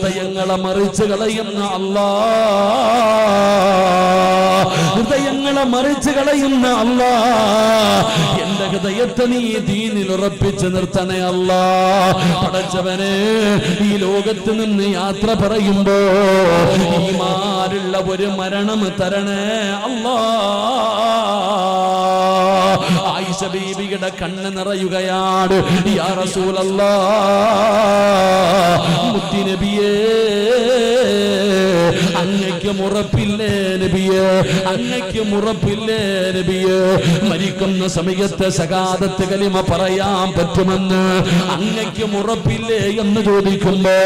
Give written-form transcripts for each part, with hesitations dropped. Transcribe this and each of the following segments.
ഹൃദയങ്ങളെ മറിച്ച് കളയുന്ന അല്ലാ, ഹൃദയങ്ങളെ മറിച്ച് കളയുന്ന അല്ലാ, എന്റെ ഹൃദയത്തെ നീ ദീനിൽ ഉറപ്പിച്ച് നിർത്തണേ അല്ലാ. പടച്ചവനെ, ഈ ലോകത്ത് നിന്ന് യാത്ര പറയുമ്പോ ഈമാനുള്ള ഒരു മരണം തരണേ അല്ലാ. ആയിഷ ബീബിയുടെ കണ്ണ് നിറയുകയാണ്. യാ റസൂലല്ലാഹ്, മുത്തുനബിയേ, അങ്ങയ്ക്കും ഉറപ്പില്ലേ നബിയേ, അങ്ങയ്ക്കും ഉറപ്പില്ലേ നബിയേ, മരിക്കുന്ന സമയത്ത് ശഹാദത്ത് കലിമ പറയാൻ പറ്റുമെന്ന് അങ്ങയ്ക്കും ഉറപ്പില്ലേ എന്ന് ചോദിക്കുമ്പോ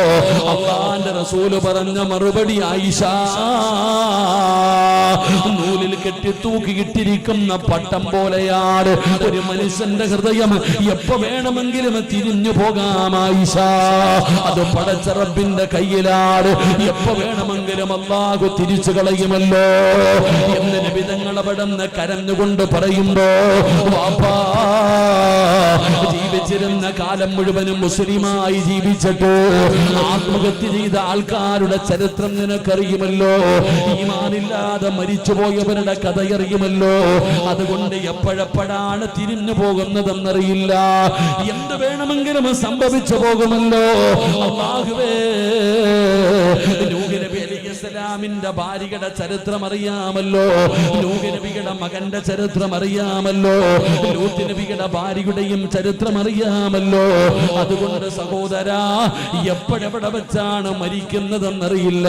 അല്ലാഹുവിന്റെ റസൂല് പറഞ്ഞ മറുപടി, ആയിഷ, നൂലിൽ കെട്ടി തൂക്കിയിട്ടിരിക്കുന്ന പട്ടം പോലെയാണ് ഒരു മനുഷ്യന്റെ ഹൃദയം. എപ്പോ വേണമെങ്കിലും തിരിഞ്ഞു പോകാം ആയിഷ, അത് പടച്ച റബ്ബിന്റെ കയ്യിലാണ്. എപ്പോ വേണമെങ്കിലും അല്ലാഹു തിരിച്ചു കളയുമല്ലോ എന്ന് നബി തങ്ങൾ അവിടുന്ന് കരഞ്ഞുകൊണ്ട് പറയുമ്പോ, വാപ്പാ, ജീവിച്ചിരുന്ന കാലം മുഴുവനും മുസ്ലിമായി ജീവിച്ചിട്ട് ആത്മഹത്യ ചെയ്ത ആൾക്കാരുടെ ചരിത്രം നിനക്കറിയുമല്ലോ, ഈമാനില്ലാതെ മരിച്ചുപോയവരുടെ കഥയറിയുമല്ലോ. അതുകൊണ്ട് എപ്പോഴെപ്പോഴാണ് തിരിഞ്ഞു പോകുന്നതെന്നറിയില്ല, എന്ത് വേണമെങ്കിലും സംഭവിച്ചു പോകുമല്ലോ. അല്ലാഹുവേ, നൂഹ് നബി അലൈഹിസ്സലാമിന്റെ ഭാര്യയുടെ ചരിത്രം അറിയാമല്ലോ, നൂഹ് നബിയുടെ മകന്റെ ചരിത്രം അറിയാമല്ലോ, ലൂത്ത് നബിയുടെ ഭാര്യയുടെയും ചരിത്രം അറിയാമല്ലോ. അതുകൊണ്ട് സഹോദരാ, എപ്പോഴെവിടെ വെച്ചാണ് മരിക്കുന്നതെന്നറിയില്ല,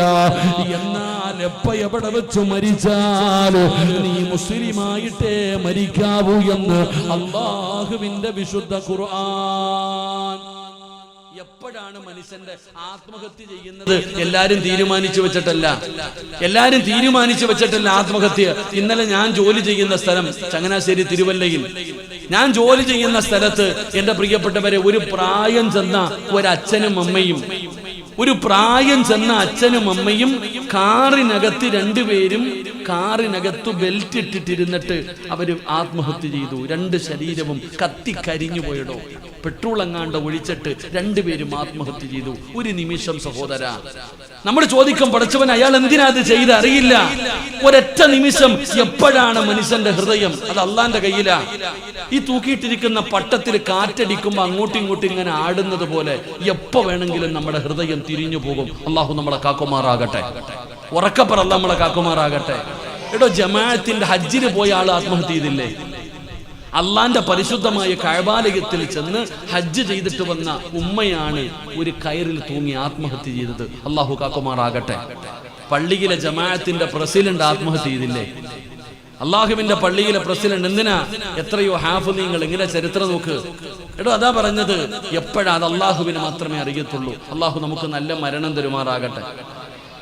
എന്നാൽ എവിടെ വെച്ചു മരിച്ചാൽ നീ മുസ്ലിമായിട്ടേ മരിക്കാവൂ എന്ന് അല്ലാഹുവിന്റെ വിശുദ്ധ ഖുർആൻ. എപ്പോഴാണ് മനുഷ്യന്റെ ആത്മഹത്യ ചെയ്യുന്നത്? എല്ലാരും തീരുമാനിച്ചു വെച്ചിട്ടല്ല, എല്ലാരും തീരുമാനിച്ചു വെച്ചിട്ടല്ല ആത്മഹത്യ. ഇന്നലെ ഞാൻ ജോലി ചെയ്യുന്ന സ്ഥലം ചങ്ങനാശ്ശേരി തിരുവല്ലയിൽ, ഞാൻ ജോലി ചെയ്യുന്ന സ്ഥലത്ത് എന്റെ പ്രിയപ്പെട്ടവരെ, ഒരു പ്രായം ചെന്ന ഒരച്ഛനും അമ്മയും, ഒരു പ്രായം ചെന്ന അച്ഛനും അമ്മയും കാറിനകത്ത് രണ്ടുപേരും കാറിനകത്ത് ബെൽറ്റ് ഇട്ടിട്ടിരുന്നിട്ട് അവര് ആത്മഹത്യ ചെയ്തു. രണ്ട് ശരീരവും കത്തിക്കരിഞ്ഞു പോയിടോ, പെട്രോൾ എങ്ങാണ്ട് ഒഴിച്ചിട്ട് രണ്ടുപേരും ആത്മഹത്യ ചെയ്തു. ഒരു നിമിഷം സഹോദര, നമ്മൾ ചോദിക്കും, പഠിച്ചവൻ അയാൾ എന്തിനാ അത് ചെയ്ത്? അറിയില്ല. ഒരൊറ്റ നിമിഷം. എപ്പോഴാണ് മനുഷ്യന്റെ ഹൃദയം? അത് അള്ളാന്റെ കയ്യിലാ. ഈ തൂക്കിയിട്ടിരിക്കുന്ന പട്ടത്തിൽ കാറ്റടിക്കുമ്പോ അങ്ങോട്ടും ഇങ്ങോട്ടും ഇങ്ങനെ ആടുന്നത് പോലെ എപ്പോ വേണമെങ്കിലും നമ്മുടെ ഹൃദയം തിരിഞ്ഞു പോകും. അള്ളാഹു നമ്മളെ കാക്കുമാറാകട്ടെ. ഉറക്കപ്പറ നമ്മളെ കാക്കുമാറാകട്ടെ. എടോ, ജമാഅത്തിന്റെ ഹജ്ജിന് പോയ ആൾ ആത്മഹത്യ ചെയ്തില്ലേ? അള്ളാന്റെ പരിശുദ്ധമായ കഅബാലയത്തിൽ ചെന്ന് ഹജ്ജ് ചെയ്തിട്ട് വന്ന ഉമ്മയാണ് ഒരു കയറിൽ തൂങ്ങി ആത്മഹത്യ ചെയ്തത്. അള്ളാഹു കാക്കുമാറാകട്ടെ. പള്ളിയിലെ ജമാഅത്തിന്റെ പ്രസിഡന്റ് ആത്മഹത്യ ചെയ്തില്ലേ? അള്ളാഹുവിന്റെ പള്ളിയിലെ പ്രസിഡന്റ്. എന്തിനാ? എത്രയോ ഹാഫിളീങ്ങൾ. ഇങ്ങനെ ചരിത്രം നോക്ക്. എടോ, അതാ പറഞ്ഞത്, എപ്പോഴാ? അത് അള്ളാഹുവിന് മാത്രമേ അറിയത്തുള്ളൂ. അള്ളാഹു നമുക്ക് നല്ല മരണം തരുമാറാകട്ടെ.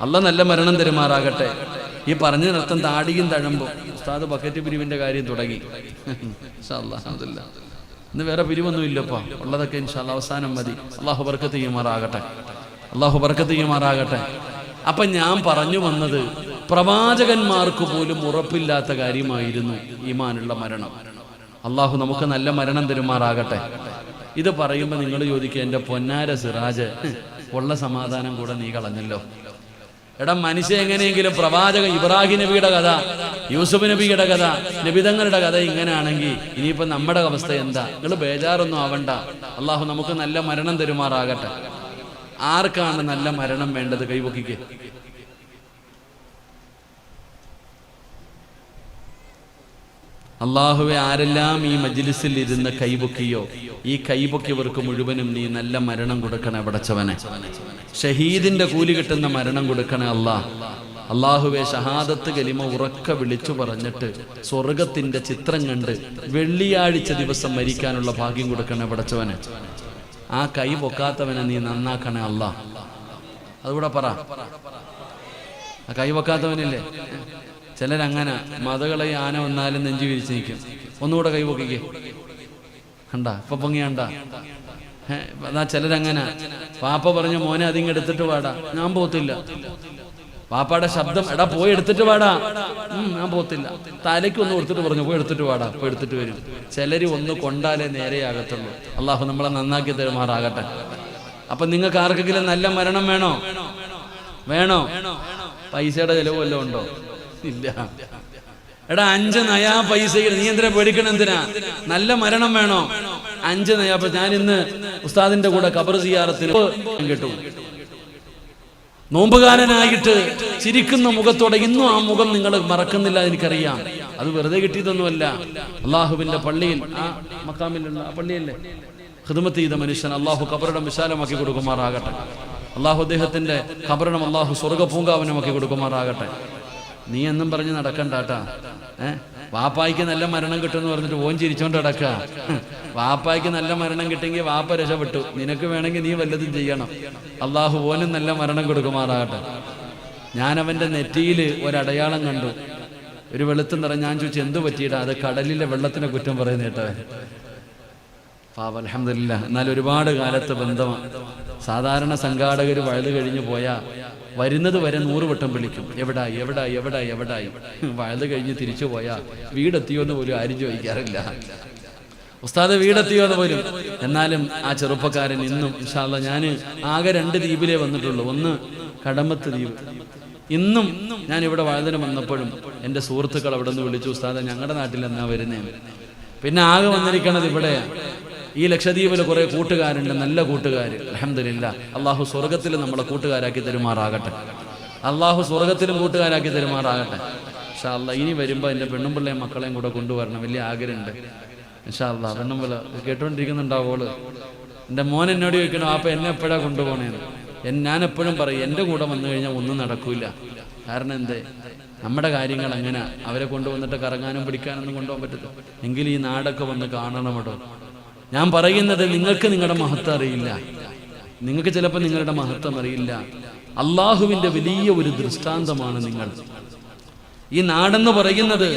അള്ളാഹ് നല്ല മരണം തരുമാറാകട്ടെ. ഈ പറഞ്ഞ നൃത്തം താടിയും തഴമ്പും. ഉസ്താദ് ബക്കറ്റ് പിരിവിന്റെ കാര്യം തുടങ്ങി. ഇന്ന് വേറെ പിരിവൊന്നും ഇല്ലപ്പാ, ഉള്ളതൊക്കെ ഇൻഷാല്ലാ അവസാനം മതി. അള്ളാഹു ബർക്കത്ത് ചെയ്യുമാറാകട്ടെ. അള്ളാഹു ബർക്കത്ത് ചെയ്യുമാറാകട്ടെ. അപ്പൊ ഞാൻ പറഞ്ഞു വന്നത്, പ്രവാചകന്മാർക്ക് പോലും ഉറപ്പില്ലാത്ത കാര്യമായിരുന്നു ഈമാനുള്ള മരണം. അള്ളാഹു നമുക്ക് നല്ല മരണം തരുമാറാകട്ടെ. ഇത് പറയുമ്പോ നിങ്ങൾ ചോദിക്കുക, എന്റെ പൊന്നാര സിറാജ്, ഉള്ള സമാധാനം കൂടെ നീ കളഞ്ഞല്ലോ. എടാ, മനുഷ്യ എങ്ങനെയെങ്കിലും പ്രവാചകൻ ഇബ്രാഹിം നബിയുടെ കഥ, യൂസുഫ് നബിയുടെ കഥ, നബിതങ്ങളുടെ കഥ ഇങ്ങനെയാണെങ്കിൽ ഇനിയിപ്പോ നമ്മുടെ അവസ്ഥ എന്താ? നിങ്ങൾ ബേജാറൊന്നും ആവണ്ട. അള്ളാഹു നമുക്ക് നല്ല മരണം തരുമാറാകട്ടെ. ആർക്കാണ് നല്ല മരണം വേണ്ടത്? കൈപൊക്കിക്ക്. അള്ളാഹുവെ, ആരെല്ലാം ഈ മജ്ലിസിൽ ഇരുന്ന് കൈപൊക്കിയോ, ഈ കൈപൊക്കിയവർക്ക് മുഴുവനും നീ നല്ല മരണം കൊടുക്കണേ പടച്ചവനെ. ഷഹീദിന്റെ കൂലി കിട്ടുന്ന മരണം കൊടുക്കണേ അല്ലാഹ്. അള്ളാഹുവെ, ഷഹാദത്ത് കലിമ ഉറക്ക വിളിച്ചു പറഞ്ഞിട്ട് സ്വർഗത്തിന്റെ ചിത്രം കണ്ട് വെള്ളിയാഴ്ച ദിവസം മരിക്കാനുള്ള ഭാഗ്യം കൊടുക്കണേ പടച്ചവനെ. ആ കൈ പൊക്കാത്തവനെ നീ നന്നാക്കണേ അല്ലാഹ്. അതുകൂടെ പറ. ആ കൈ പൊക്കാത്തവനില്ലേ? ചിലരങ്ങനെ മതകളെ ആന വന്നാലും നെഞ്ചു വിരിച്ച് നിൽക്കും. ഒന്നുകൂടെ കൈ പൊക്കിക്കേ. കണ്ട ഇപ്പൊ പൊങ്ങിയണ്ട. എന്നാ ചിലരങ്ങനെ, പാപ്പ പറഞ്ഞ മോനെ അതിങ്ങ് എടുത്തിട്ട് പാടാ, ഞാൻ പോത്തില്ല. പാപ്പയുടെ ശബ്ദം, എടാ പോയി എടുത്തിട്ട് പാടാ, ഞാൻ പോത്തില്ല. തലയ്ക്ക് ഒന്ന് കൊടുത്തിട്ട് പറഞ്ഞു, പോയി എടുത്തിട്ട് പാടാ, പോയി എടുത്തിട്ട് വരും. ചിലര് ഒന്ന് കൊണ്ടാലേ നേരെയാകത്തുള്ളൂ. അള്ളാഹു നമ്മളെ നന്നാക്കി തരുമാറാകട്ടെ. അപ്പൊ നിങ്ങൾക്ക് ആർക്കെങ്കിലും നല്ല മരണം വേണോ? വേണോ? പൈസയുടെ ചെലവ് വല്ലതും ഉണ്ടോ? ഇല്ല. എടാ 5 നയാ പൈസ നീ എന്തിനാ പേടിക്കണം? എന്തിനാ? നല്ല മരണം വേണോ? 5 നയാ. ഞാൻ ഇന്ന് ഉസ്താദിന്റെ കൂടെ ഖബർ സിയാറത്തിന് കേട്ടു. നോമ്പുകാരനായിട്ട് ചിരിക്കുന്ന മുഖത്തോടെ ഇന്നും ആ മുഖം നിങ്ങൾ മറക്കുന്നില്ല, എനിക്കറിയാം. അത് വെറുതെ കിട്ടിയതൊന്നുമല്ല. അള്ളാഹുവിന്റെ പള്ളിയിൽ, ആ മക്കാമിലുള്ള ആ പള്ളിയല്ലേ ഖിദ്മത്ത് ചെയ്ത മനുഷ്യൻ അള്ളാഹു ഖബറിടം വിശാലമാക്കി കൊടുക്കുമാറാകട്ടെ. അള്ളാഹു അദ്ദേഹത്തിന്റെ ഖബറിടം അള്ളാഹു സ്വർഗ പൂങ്കാവനമാക്കി കൊടുക്കുമാറാകട്ടെ. നീ എന്നും പറഞ്ഞ് നടക്കണ്ടാട്ടാ. വാപ്പായ്ക്ക് നല്ല മരണം കിട്ടുമെന്ന് പറഞ്ഞിട്ട് ഓൻ ചിരിച്ചോണ്ട് കിടക്കുക. വാപ്പായ്ക്ക് നല്ല മരണം കിട്ടിയെങ്കിൽ വാപ്പ രക്ഷപ്പെട്ടു. നിനക്ക് വേണമെങ്കിൽ നീ വല്ലതും ചെയ്യണം. അള്ളാഹു ഓനും നല്ല മരണം കൊടുക്കുമാറാകട്ടെ. ഞാൻ അവന്റെ നെറ്റിയിൽ ഒരടയാളം കണ്ടു, ഒരു വെളുത്തും നിറം. ഞാൻ ചോദിച്ചു എന്തു പറ്റിയിട്ടാ? അത് കടലിലെ വെള്ളത്തിനെ കുറ്റം പറയുന്ന കേട്ടവൻ. അൽഹംദുലില്ലാ. എന്നാൽ ഒരുപാട് കാലത്ത് ബന്ധമാണ്. സാധാരണ സംഘാടകർ വഴുത് കഴിഞ്ഞു പോയാ വരുന്നത് വരെ 100 വട്ടം വിളിക്കും, എവിടായി എവിടായി എവിടായി എവിടായി. വഴുത് കഴിഞ്ഞ് തിരിച്ചു പോയാ വീടെത്തിയോന്ന് പോലും ആരും ചോദിക്കാറില്ല. ഉസ്താദ് വീടെത്തിയോന്ന് പോലും. എന്നാലും ആ ചെറുപ്പക്കാരൻ ഇന്നും ഇൻഷാ അല്ലാഹ്, ഞാൻ ആകെ 2 ദ്വീപിലേ വന്നിട്ടുള്ളൂ. ഒന്ന് കടമത്ത് ദ്വീപ്. ഇന്നും ഞാൻ ഇവിടെ വഴുതിന് വന്നപ്പോഴും എൻ്റെ സുഹൃത്തുക്കൾ അവിടെ നിന്ന് വിളിച്ചു, ഉസ്താദ് ഞങ്ങളുടെ നാട്ടിൽ എന്നാ വരുന്നേ. പിന്നെ ആകെ വന്നിരിക്കണത് ഇവിടെ. ഈ ലക്ഷദ്വീപിൽ കുറെ കൂട്ടുകാരുണ്ട്, നല്ല കൂട്ടുകാർ. അൽഹംദുലില്ലാ. അള്ളാഹു സ്വർഗത്തിൽ നമ്മളെ കൂട്ടുകാരാക്കി തരുമാറാകട്ടെ. അള്ളാഹു സ്വർഗത്തിലും കൂട്ടുകാരാക്കി തരുമാറാകട്ടെ. ഇൻഷാ അല്ലാഹ് ഇനി വരുമ്പോൾ എൻ്റെ പെണ്ണും പിള്ളേയും മക്കളെയും കൂടെ കൊണ്ടുവരണം, വലിയ ആഗ്രഹമുണ്ട്. ഇൻഷാ അല്ലാഹ് പെണ്ണും പിള്ള കേട്ടോണ്ടിരിക്കുന്നുണ്ടാവോള്. എൻ്റെ മോൻ എന്നോട് ചോദിക്കണം, അപ്പം എന്നെ എപ്പോഴാണ് കൊണ്ടുപോകണേന്ന്. ഞാൻ എപ്പോഴും പറയും, എൻ്റെ കൂടെ വന്നു കഴിഞ്ഞാൽ ഒന്നും നടക്കൂല. കാരണം എന്തേ, നമ്മുടെ കാര്യങ്ങൾ അങ്ങനെ. അവരെ കൊണ്ടുവന്നിട്ട് കറങ്ങാനും പിടിക്കാനൊന്നും കൊണ്ടുപോകാൻ പറ്റത്തില്ല. എങ്കിലും ഈ നാടൊക്കെ വന്ന് കാണണം കേട്ടോ. ഞാൻ പറയുന്നത് നിങ്ങൾക്ക് നിങ്ങളുടെ മഹത്വം അറിയില്ല. നിങ്ങൾക്ക് ചിലപ്പോൾ നിങ്ങളുടെ മഹത്വം അറിയില്ല. അള്ളാഹുവിന്റെ വലിയ ഒരു ദൃഷ്ടാന്തമാണ് നിങ്ങൾ. ഈ നാടെന്ന് പറയുന്നത്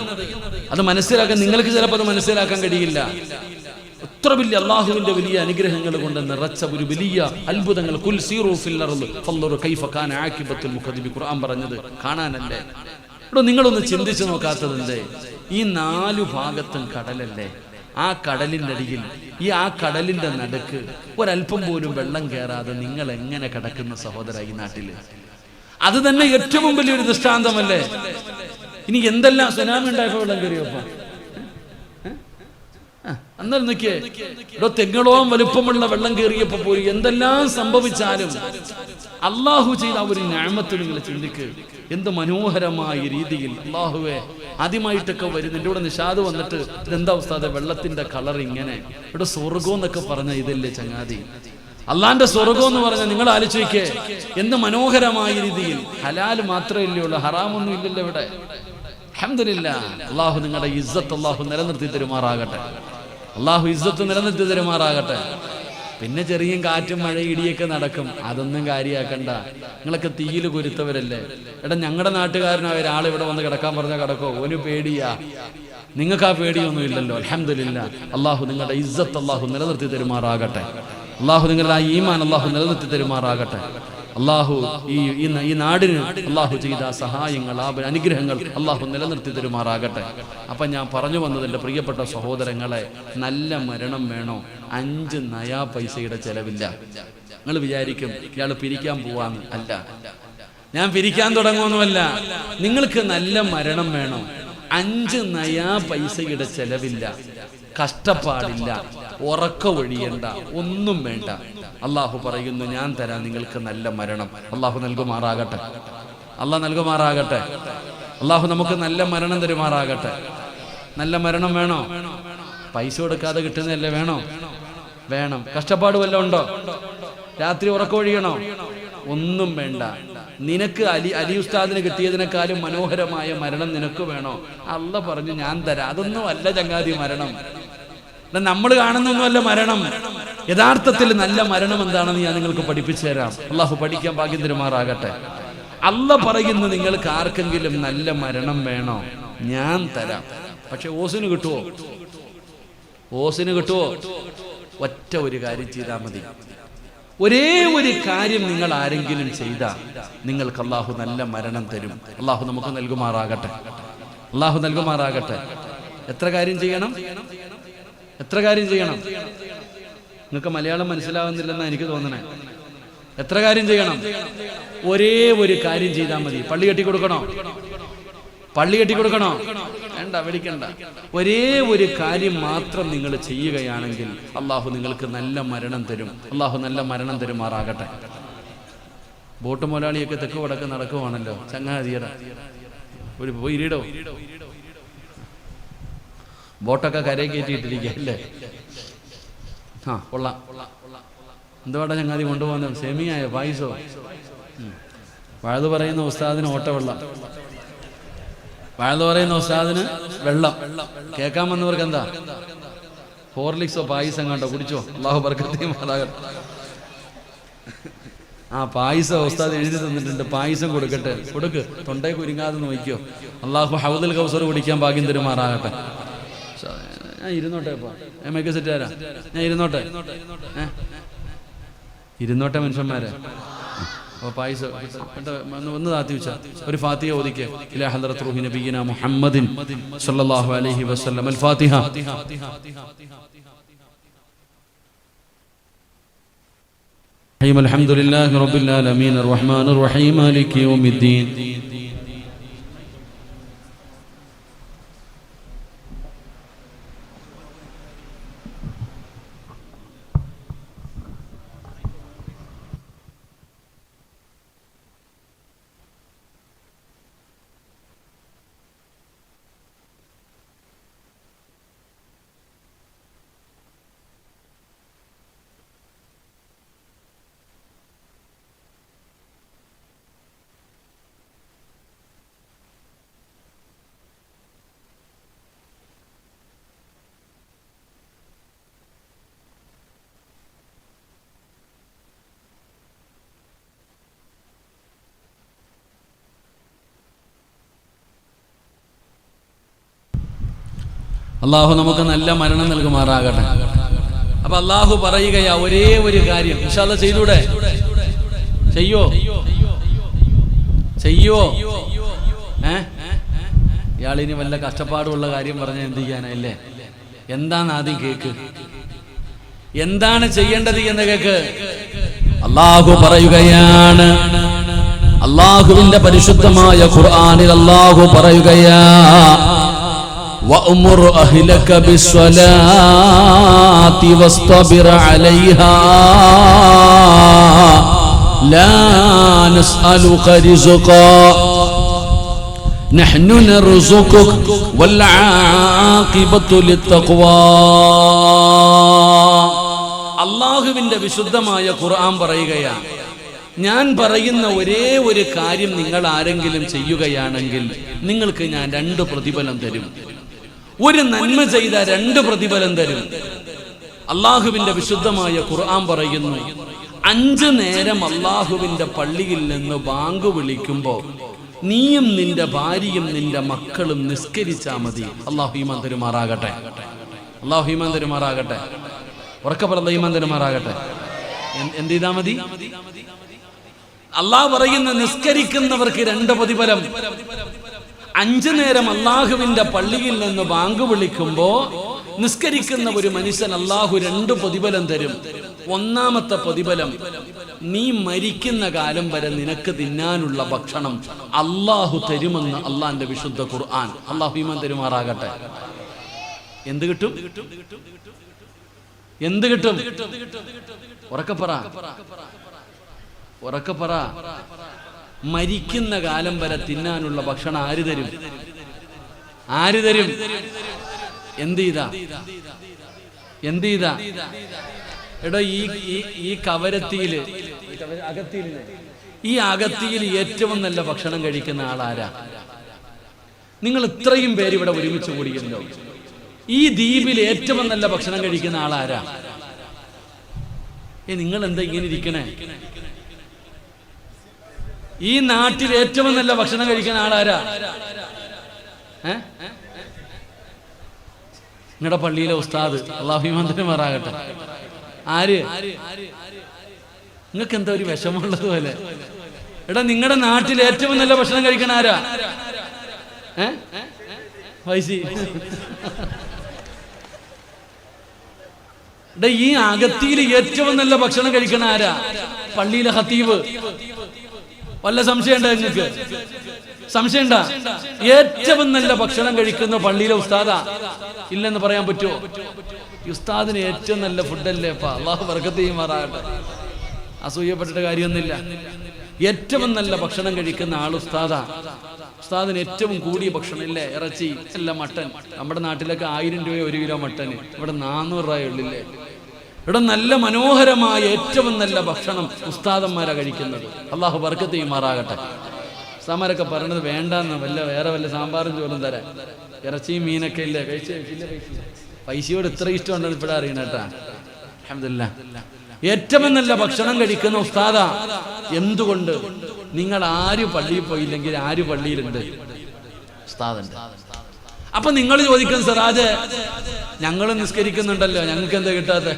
അത് മനസ്സിലാക്കാൻ നിങ്ങൾക്ക് ചിലപ്പോൾ അത് മനസ്സിലാക്കാൻ കഴിയില്ല. എത്ര വലിയ അള്ളാഹുവിന്റെ വലിയ അനുഗ്രഹങ്ങൾ കൊണ്ട് നിറച്ച ഒരു വലിയ അത്ഭുതങ്ങൾ. കുൽ സീറൂ ഫിൽ അർള് ഫൻദുറു കൈഫ കാന ആഖിബത്തുൽ മുഖദ്ദിബി. ഖുർആൻ പറഞ്ഞത് കാണാനല്ലേ? ഇവിടെ നിങ്ങളൊന്ന് ചിന്തിച്ചു നോക്കാത്തത് എന്തേ? ഈ 4 ഭാഗത്തും കടലല്ലേ? ആ കടലിൻ്റെ അടിയിൽ, ആ കടലിന്റെ നടുക്ക് ഒരല്പം പോലും വെള്ളം കയറാതെ നിങ്ങൾ എങ്ങനെ കിടക്കുന്ന സഹോദര ഈ നാട്ടില്? അത് തന്നെ ഏറ്റവും വലിയൊരു ദൃഷ്ടാന്തമല്ലേ? ഇനി എന്തെല്ലാം സുനാമി ഉണ്ടായപ്പോ വെള്ളം കയറിയപ്പോ അന്നേരം നോക്കിയേ, ഇവിടെ തെങ്ങളോളം വലുപ്പമുള്ള വെള്ളം കയറിയപ്പോ പോയി എന്തെല്ലാം സംഭവിച്ചാലും അള്ളാഹു ചെയ്ത ആ ഒരു നിഅമത്ത് നിങ്ങൾ ചിന്തിക്ക്. എന്ത് മനോഹരമായ രീതിയിൽ അള്ളാഹുവെ ആദ്യമായിട്ടൊക്കെ വരുന്നു. എൻ്റെ കൂടെ നിഷാദ് വന്നിട്ട് ഇതെന്താ ഉസ്താദെ വെള്ളത്തിന്റെ കളർ ഇങ്ങനെ? ഇവിടെ സ്വർഗം എന്നൊക്കെ പറഞ്ഞ ഇതല്ലേ ചങ്ങാതി? അള്ളാന്റെ സ്വർഗം എന്ന് പറഞ്ഞാൽ നിങ്ങൾ ആലോചിക്കേ, എന്ത് മനോഹരമായ രീതിയിൽ. ഹലാല് മാത്രമല്ലേ ഉള്ളൂ, ഹറാമൊന്നും ഇല്ലല്ലോ ഇവിടെ. അൽഹംദുലില്ലാ. അള്ളാഹു നിങ്ങളുടെ ഇസ്സത്ത് അള്ളാഹു നിലനിർത്തി തരുമാറാകട്ടെ. അള്ളാഹു ഇസ്സത്ത് നിലനിർത്തി തരുമാറാകട്ടെ. പിന്നെ ചെറിയ കാറ്റും മഴ ഇടിയൊക്കെ നടക്കും, അതൊന്നും കാര്യമാക്കണ്ട. നിങ്ങളൊക്കെ തീയിൽ കുരുത്തവരല്ലേ. എടാ ഞങ്ങളുടെ നാട്ടുകാരനായ ഒരാൾ ഇവിടെ വന്ന് കിടക്കാൻ പറഞ്ഞാൽ കിടക്കോ? ഒരു പേടിയാ? നിങ്ങൾക്ക് ആ പേടിയൊന്നും ഇല്ലല്ലോ. അൽഹംദുലില്ലാ. അള്ളാഹു നിങ്ങളുടെ ഇസ്സത്ത് അള്ളാഹു നിലനിർത്തി തരുമാറാകട്ടെ. അള്ളാഹു നിങ്ങളുടെ ആ ഈമാൻ അള്ളാഹു നിലനിർത്തി തരുമാറാകട്ടെ. അള്ളാഹു ഈ നാടിന് അള്ളാഹു ചെയ്ത സഹായങ്ങൾ, ആ അനുഗ്രഹങ്ങൾ അള്ളാഹു നിലനിർത്തി തരുമാറാകട്ടെ. അപ്പം ഞാൻ പറഞ്ഞു വന്നത്, എൻ്റെ പ്രിയപ്പെട്ട സഹോദരങ്ങളെ, നല്ല മരണം വേണോ? 5 നയാ പൈസയുടെ ചെലവില്ല. നിങ്ങൾ വിചാരിക്കും ഇയാൾ പിരിക്കാൻ പോവാന്ന്. അല്ല, ഞാൻ പിരിക്കാൻ തുടങ്ങുമൊന്നുമല്ല. നിങ്ങൾക്ക് നല്ല മരണം വേണോ? 5 നയാ പൈസയുടെ ചെലവില്ല, കഷ്ടപ്പാടില്ല, ഉറക്ക ഒഴിയണ്ട, ഒന്നും വേണ്ട. അള്ളാഹു പറയുന്നു, ഞാൻ തരാം നിങ്ങൾക്ക് നല്ല മരണം. അള്ളാഹു നൽകുമാറാകട്ടെ. അള്ളാഹ് നൽകുമാറാകട്ടെ. അള്ളാഹു നമുക്ക് നല്ല മരണം തരുമാറാകട്ടെ. നല്ല മരണം വേണോ? പൈസ കൊടുക്കാതെ കിട്ടുന്നതല്ലേ വേണോ? വേണം. കഷ്ടപ്പാട് വല്ലതും ഉണ്ടോ? രാത്രി ഉറക്കമൊഴിയണോ? ഒന്നും വേണ്ട. നിനക്ക് അലി ഉസ്താദിന് കിട്ടിയതിനേക്കാളും മനോഹരമായ മരണം നിനക്ക് വേണോ? അള്ളാഹ് പറഞ്ഞു ഞാൻ തരാം. അതൊന്നും അല്ല ചങ്ങാതി മരണം. നമ്മൾ കാണുന്നൊന്നുമല്ല മരണം. യഥാർത്ഥത്തിൽ നല്ല മരണം എന്താണെന്ന് ഞാൻ നിങ്ങൾക്ക് പഠിപ്പിച്ചു തരാം. അള്ളാഹു പഠിക്കാൻ ഭാഗ്യം തരുമാറാകട്ടെ. അള്ളാഹ് പറയുന്നു, നിങ്ങൾക്ക് ആർക്കെങ്കിലും നല്ല മരണം വേണോ? ഞാൻ തരാം. പക്ഷെ ഓസിന് കിട്ടുമോ? ഓസിന് കിട്ടുമോ? ഒറ്റ ഒരു കാര്യം ചെയ്താൽ മതി. ഒരേ ഒരു കാര്യം നിങ്ങൾ ആരെങ്കിലും ചെയ്താൽ നിങ്ങൾക്ക് അള്ളാഹു നല്ല മരണം തരും. അള്ളാഹു നമുക്ക് നൽകുമാറാകട്ടെ. അള്ളാഹു നൽകുമാറാകട്ടെ. എത്ര കാര്യം ചെയ്യണം? എത്ര കാര്യം ചെയ്യണം? നിങ്ങൾക്ക് മലയാളം മനസ്സിലാവുന്നില്ലെന്നാണ് എനിക്ക് തോന്നണേ. എത്ര കാര്യം ചെയ്യണം? ഒരേ ഒരു കാര്യം ചെയ്താൽ മതി. പള്ളി കെട്ടി കൊടുക്കണോ? വേണ്ട, വിളിക്കണ്ട. ഒരേ ഒരു കാര്യം മാത്രം നിങ്ങൾ ചെയ്യുകയാണെങ്കിൽ അള്ളാഹു നിങ്ങൾക്ക് നല്ല മരണം തരും. അള്ളാഹു നല്ല മരണം തരുമാറാകട്ടെ. ബോട്ട് മുതലാളിയൊക്കെ തെക്ക് വടക്ക് നടക്കുവാണല്ലോ. ചങ്ങാതിയട ഒരു പോയിടോ, ബോട്ടൊക്കെ കരയിൽ കയറ്റിയിട്ടിരിക്കുക അല്ലേ? കൊള്ളാം. എന്തുവാടാ ചങ്ങാതി കൊണ്ടുപോകുന്നത്? സെമിയായോ പായസോ? വഴുതു പറയുന്ന ഉസ്താദിന് ഓട്ടവെള്ളം, വഴുതു പറയുന്ന ഉസ്താദിന് വെള്ളം. കേൾക്കാൻ വന്നവർക്ക് എന്താ? ഹോർലിക്സോ പായസം കണ്ടോ? കുടിച്ചോ. അല്ലാഹു ബർക്കത്തും അതാകട്ടെ. പായസം ഉസ്താദ് എഴുതി തന്നിട്ടുണ്ട്. പായസം കൊടുക്കട്ടെ. കൊടുക്ക്, തൊണ്ടയെ കുരുങ്ങാതെ നോക്കിയോ. അല്ലാഹു ഹൗദുൽ കൗസർ കുടിക്കാൻ ഭാഗ്യം തരുമാറാകട്ടെ. ഞാൻ ഇരുന്നോട്ടെ. ഇപ്പൊ മേക്ക് സെറ്റ് തരാം. ഞാൻ ഇരുന്നോട്ടെ മനുഷ്യന്മാരെ. അപ്പോൾ പായസം ഒന്ന് താത്തി വെച്ചാൽ ഒരു ഫാത്തിഹ ഓദിക്കുക. ഇലാ ഹദ്റത്ത് റൂഹി നബിയിന മുഹമ്മദിൻ സ്വല്ലല്ലാഹു അലൈഹി വസല്ലം. അൽ ഫാത്തിഹ. അൽഹംദുലില്ലാഹി റബ്ബിൽ ആലമീൻ അർറഹ്മാനിർ റഹീം മാലികി യൗമിദ്ദീൻ. അള്ളാഹു നമുക്ക് നല്ല മരണം നൽകുമാറാകട്ടെ. അപ്പൊ അള്ളാഹു പറയുകയാ ഒരേ ഒരു കാര്യം. ഇൻഷാ അല്ലാഹ് ചെയ്തൂടെ? ചെയ്യോ? ഇയാളിനി വല്ല കഷ്ടപ്പാടുള്ള കാര്യം പറഞ്ഞാൽ എന്ത് ചെയ്യാനല്ലേ? എന്താണ് ആദ്യം കേക്ക്? എന്താണ് ചെയ്യേണ്ടത് എന്ന് കേക്ക്. അള്ളാഹു പറയുകയാണ്. അള്ളാഹുവിന്റെ പരിശുദ്ധമായ ഖുർആനിൽ അള്ളാഹു പറയുകയാ, وَأْمُرْ أَهْلَكَ بِالصَّلَاةِ وَاصْطَبِرْ عَلَيْهَا لَا نَسْأَلُكَ رِزْقًا نَحْنُ نَرْزُقُكَ وَالْعَاقِبَةُ لِلتَّقْوَى. അല്ലാഹുവിന്റെ വിശുദ്ധമായ ഖുർആൻ പറയുകയാണ്, ഞാൻ പറയുന്ന ഒരേ ഒരു കാര്യം നിങ്ങൾ ആരെങ്കിലും ചെയ്യുകയാണെങ്കിൽ നിങ്ങൾക്ക് ഞാൻ 2 പ്രതിഫലം തരും. ഒരു നന്മ ചെയ്ത 2 പ്രതിഫലം തരും. അള്ളാഹുവിന്റെ വിശുദ്ധമായ ഖുർആൻ പറയുന്നു, 5 നേരം അള്ളാഹുവിന്റെ പള്ളിയിൽ നിന്ന് ബാങ്ക് വിളിക്കുമ്പോ നീയും നിന്റെ ഭാര്യയും നിന്റെ മക്കളും നിസ്കരിച്ചാ മതി. അള്ളാഹു ഈമാൻ തരുമാറാകട്ടെ. അള്ളാഹു ഈമാൻ തരുമാറാകട്ടെ. ഉറക്കെ പറഞ്ഞ ഈമാൻ തരുമാറാകട്ടെ. എന്ത് ചെയ്താ മതി? അള്ളാഹു പറയുന്ന നിസ്കരിക്കുന്നവർക്ക് 2 പ്രതിഫലം. 5 നേരം അള്ളാഹുവിന്റെ പള്ളിയിൽ നിന്ന് ബാങ്ക് വിളിക്കുമ്പോ നിസ്കരിക്കുന്ന ഒരു മനുഷ്യൻ അള്ളാഹു 2 പ്രതിഫലം തരും. ഒന്നാമത്തെ പ്രതിഫലം, നീ മരിക്കുന്ന കാലം വരെ നിനക്ക് തിന്നാനുള്ള ഭക്ഷണം അള്ളാഹു തരുമെന്ന് അള്ളാന്റെ വിശുദ്ധ ഖുർആൻ. അള്ളാഹു ഈമാൻ തരുമാറാകട്ടെ. എന്ത് കിട്ടും? എന്ത് കിട്ടും? ഉറക്കെ പറ. മരിക്കുന്ന കാലം വരെ തിന്നാനുള്ള ഭക്ഷണം ആര് തരും? എന്ത് ചെയ്താ? എടോ, ഈ കവരത്തിയില്, ഈ അകത്തിയിൽ ഏറ്റവും നല്ല ഭക്ഷണം കഴിക്കുന്ന ആളാരാ? നിങ്ങൾ ഇത്രയും പേര് ഇവിടെ ഒരുമിച്ച് കൂടിയല്ലോ. ഈ ദ്വീപിൽ ഏറ്റവും നല്ല ഭക്ഷണം കഴിക്കുന്ന ആളാരാ? നിങ്ങൾ എന്താ ഇങ്ങനെ ഇരിക്കണേ? ഈ നാട്ടിൽ ഏറ്റവും നല്ല ഭക്ഷണം കഴിക്കുന്ന ആളാരാ? നിങ്ങളുടെ പള്ളിയിലെ ഉസ്താദ്. അല്ലാഹു ഈമാൻ തരുമാറാകട്ടെ. ആര്? നിങ്ങൾക്ക് എന്താ ഒരു വിഷമമുള്ളത് പോലെ? എടാ, നിങ്ങളുടെ നാട്ടിൽ ഏറ്റവും നല്ല ഭക്ഷണം കഴിക്കണ ആരാ? വൈസി. ഈ അകത്തിയിൽ ഏറ്റവും നല്ല ഭക്ഷണം കഴിക്കണ ആരാ? പള്ളിയിലെ ഖത്തീബ്. വല്ല സംശയം ഉണ്ടോ നിങ്ങൾക്ക്? സംശയം ഉണ്ടാ? ഏറ്റവും നല്ല ഭക്ഷണം കഴിക്കുന്ന പള്ളിയിലെ ഉസ്താദാ. ഇല്ലെന്ന് പറയാൻ പറ്റുമോ? ഉസ്താദിന് ഏറ്റവും നല്ല ഫുഡല്ലേ? അള്ളാഹു ബർക്കത്ത് ചെയ്യുമാറാകട്ടെ. അസൂയപ്പെട്ടിട്ട് കാര്യമൊന്നുമില്ല. ഏറ്റവും നല്ല ഭക്ഷണം കഴിക്കുന്ന ആൾ ഉസ്താദാ. ഉസ്താദിന് ഏറ്റവും കൂടിയ ഭക്ഷണം ഇല്ലേ? ഇറച്ചി അല്ല, മട്ടൻ. നമ്മുടെ നാട്ടിലൊക്കെ 1000 രൂപ 1 കിലോ മട്ടന്, ഇവിടെ 400 രൂപ ഉള്ളില്ലേ. ഇവിടെ നല്ല മനോഹരമായ ഏറ്റവും നല്ല ഭക്ഷണം ഉസ്താദന്മാരാ കഴിക്കുന്നത്. അള്ളാഹു ബർക്കത്ത് ചെയ്യുമാറാകട്ടെ. ഉസ്താദന്മാരൊക്കെ പറഞ്ഞത് വേണ്ടെന്ന്, വേറെ വല്ല സാമ്പാറും ചോറും തരാൻ. ഇറച്ചിയും മീനൊക്കെ ഇല്ലേ കഴിച്ചില്ല. പൈസയോട് ഇത്ര ഇഷ്ടമുണ്ടെന്ന് ഇപ്പോഴാ അറിയണ കേട്ടാ. അൽഹംദുലില്ലാഹ്. ഏറ്റവും നല്ല ഭക്ഷണം കഴിക്കുന്ന ഉസ്താദാ. എന്തുകൊണ്ട്? നിങ്ങൾ ആര് പള്ളിയിൽ പോയില്ലെങ്കിൽ ആര് പള്ളിയിലുണ്ട്? ഉസ്താദുണ്ട്. അപ്പൊ നിങ്ങൾ ചോദിക്കും, സിറാജ് ഞങ്ങൾ നിസ്കരിക്കുന്നുണ്ടല്ലോ, ഞങ്ങൾക്ക് എന്താ കിട്ടാത്ത?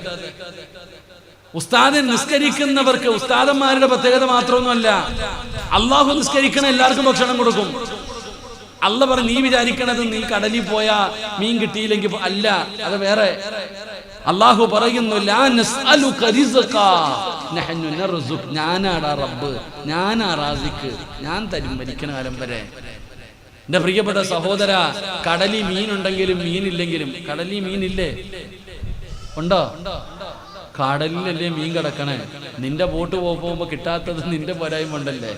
ഉസ്താദ് നിസ്കരിക്കുന്നവർക്ക് ഉസ്താദന്മാരുടെ പ്രത്യേകത മാത്രമൊന്നുമല്ല, അള്ളാഹു നിസ്കരിക്കണ എല്ലാവർക്കും ഭക്ഷണം കൊടുക്കും. അല്ല പറഞ്ഞു, നീ വിചാരിക്കണത് നീ കടലിൽ പോയാ മീൻ കിട്ടിയില്ലെങ്കിൽ അല്ല, അത് വേറെ. അള്ളാഹു പറയുന്നു, ഞാനാടാ റബ്ബ്, ഞാനാ റാസിക്ക്, ഞാൻ തരും മരിക്കണ കാലം വരെ. എന്റെ പ്രിയപ്പെട്ട സഹോദര, കടലിൽ മീനുണ്ടെങ്കിലും മീനില്ലെങ്കിലും, കടലിൽ മീനില്ലേ? ഉണ്ടോ? കടലിലല്ലേ മീൻ കിടക്കണേ. നിന്റെ ബോട്ട് പോകുമ്പോ കിട്ടാത്തത് നിന്റെ പോരായ്മ ഉണ്ടല്ലേ?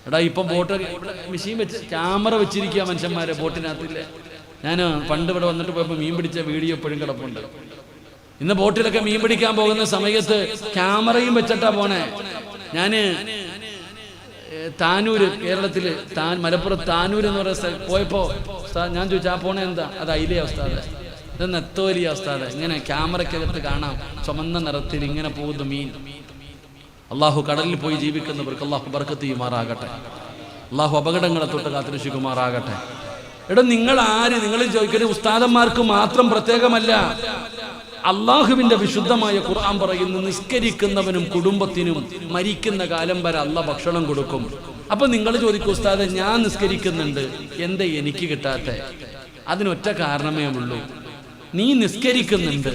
എടാ ഇപ്പൊ ബോട്ട് മെഷീൻ വെച്ച് ക്യാമറ വെച്ചിരിക്കുക മനുഷ്യന്മാരെ ബോട്ടിനകത്തില്ലേ. ഞാൻ പണ്ട് ഇവിടെ വന്നിട്ട് പോയപ്പോ മീൻ പിടിച്ച വീഡിയോ എപ്പോഴും കിടപ്പുണ്ട്. ഇന്ന് ബോട്ടിലൊക്കെ മീൻ പിടിക്കാൻ പോകുന്ന സമയത്ത് ക്യാമറയും വെച്ചിട്ടാ പോണേ. ഞാന് താനൂര്, കേരളത്തില് മലപ്പുറം താനൂര് എന്ന് പറയുന്ന സ്ഥലത്ത് പോയപ്പോ ഞാൻ ചോദിച്ചു, ആ പോണേ എന്താ? അത് അയിലേ അവസ്ഥാതെ, ഇത് നെത്തോലിയ അവസ്ഥാതെ. ഇങ്ങനെ ക്യാമറയ്ക്കകത്ത് കാണാം ചുമന്ന നിറത്തിൽ ഇങ്ങനെ പോകുന്ന മീൻ. അള്ളാഹു കടലിൽ പോയി ജീവിക്കുന്നവർക്ക് അള്ളാഹു ബർക്കത്ത് ചെയ്യുമാറാകട്ടെ. അള്ളാഹു അപകടങ്ങളെ തൊട്ട് കാത്തുരക്ഷിക്കുമാറാകട്ടെ. എടാ നിങ്ങൾ ആര്? നിങ്ങൾ ചോദിക്കരുത്, ഉസ്താദന്മാർക്ക് മാത്രം പ്രത്യേകമല്ല. അള്ളാഹുവിന്റെ വിശുദ്ധമായ ഖുർആൻ പറയുന്നു, നിസ്കരിക്കുന്നവനും കുടുംബത്തിനും മരിക്കുന്ന കാലം വരെ അള്ളാഹ് ഭക്ഷണം കൊടുക്കും. അപ്പൊ നിങ്ങൾ ചോദിക്കും, ഉസ്താദെ ഞാൻ നിസ്കരിക്കുന്നുണ്ട്, എന്താ എനിക്ക് കിട്ടാത്ത? അതിനൊറ്റ കാരണമേ ഉള്ളൂ, നീ നിസ്കരിക്കുന്നുണ്ട്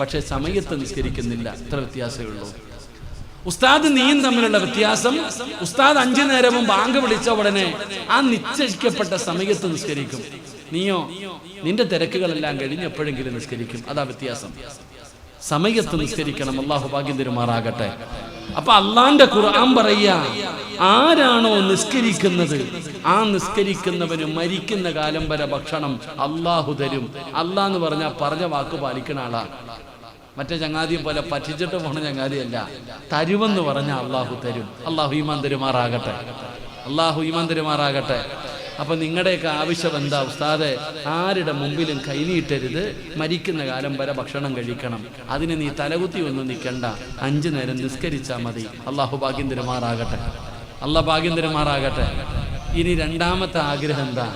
പക്ഷെ സമയത്ത് നിസ്കരിക്കുന്നില്ല. ഇത്ര വ്യത്യാസമേ ഉള്ളൂ. ഉസ്താദ് നീയും തമ്മിലുള്ള വ്യത്യാസം, ഉസ്താദ് 5 നേരവും ബാങ്ക് വിളിച്ച ഉടനെ ആ നിശ്ചയിക്കപ്പെട്ട സമയത്ത് നിസ്കരിക്കും. നീയോ നിന്റെ തിരക്കുകളെല്ലാം കഴിഞ്ഞ് എപ്പോഴെങ്കിലും നിസ്കരിക്കും. അതാ വ്യത്യാസം. സമയത്ത് നിസ്കരിക്കണം. അള്ളാഹു ഭാഗ്യം തരുമാറാകട്ടെ. അപ്പൊ അള്ളാന്റെ ഖുർആൻ പറയാ, ആരാണോ നിസ്കരിക്കുന്നത് ആ നിസ്കരിക്കുന്നവന് മരിക്കുന്ന കാലം വരെ ഭക്ഷണം അള്ളാഹു തരും. അള്ളാഹ് എന്ന് പറഞ്ഞാൽ പറഞ്ഞ വാക്ക് പാലിക്കുന്ന ആളാ. മറ്റേ ചങ്ങാതിയെ പോലെ പറ്റിച്ചിട്ട് പോണ ചങ്ങാതിയല്ല. തരുമെന്ന് പറഞ്ഞാൽ അള്ളാഹു തരും. അള്ളാഹു ഈമാൻ തരുമാറാകട്ടെ. അള്ളാഹു ഈമാൻ തരുമാറാകട്ടെ. അപ്പൊ നിങ്ങളുടെയൊക്കെ ആവശ്യം എന്താ? ഉസ്താദെ ആരുടെ മുമ്പിലും കൈനീട്ടരുത്, മരിക്കുന്ന കാലം വരെ ഭക്ഷണം കഴിക്കണം. അതിന് നീ തലകുത്തി ഒന്നും നിൽക്കണ്ട, 5 നേരം നിസ്കരിച്ചാൽ മതി. അള്ളാഹു ഭാഗ്യം തരുമാറാകട്ടെ. അള്ളാഹ് ഭാഗ്യം തരുമാറാകട്ടെ. ഇനി രണ്ടാമത്തെ ആഗ്രഹം എന്താ?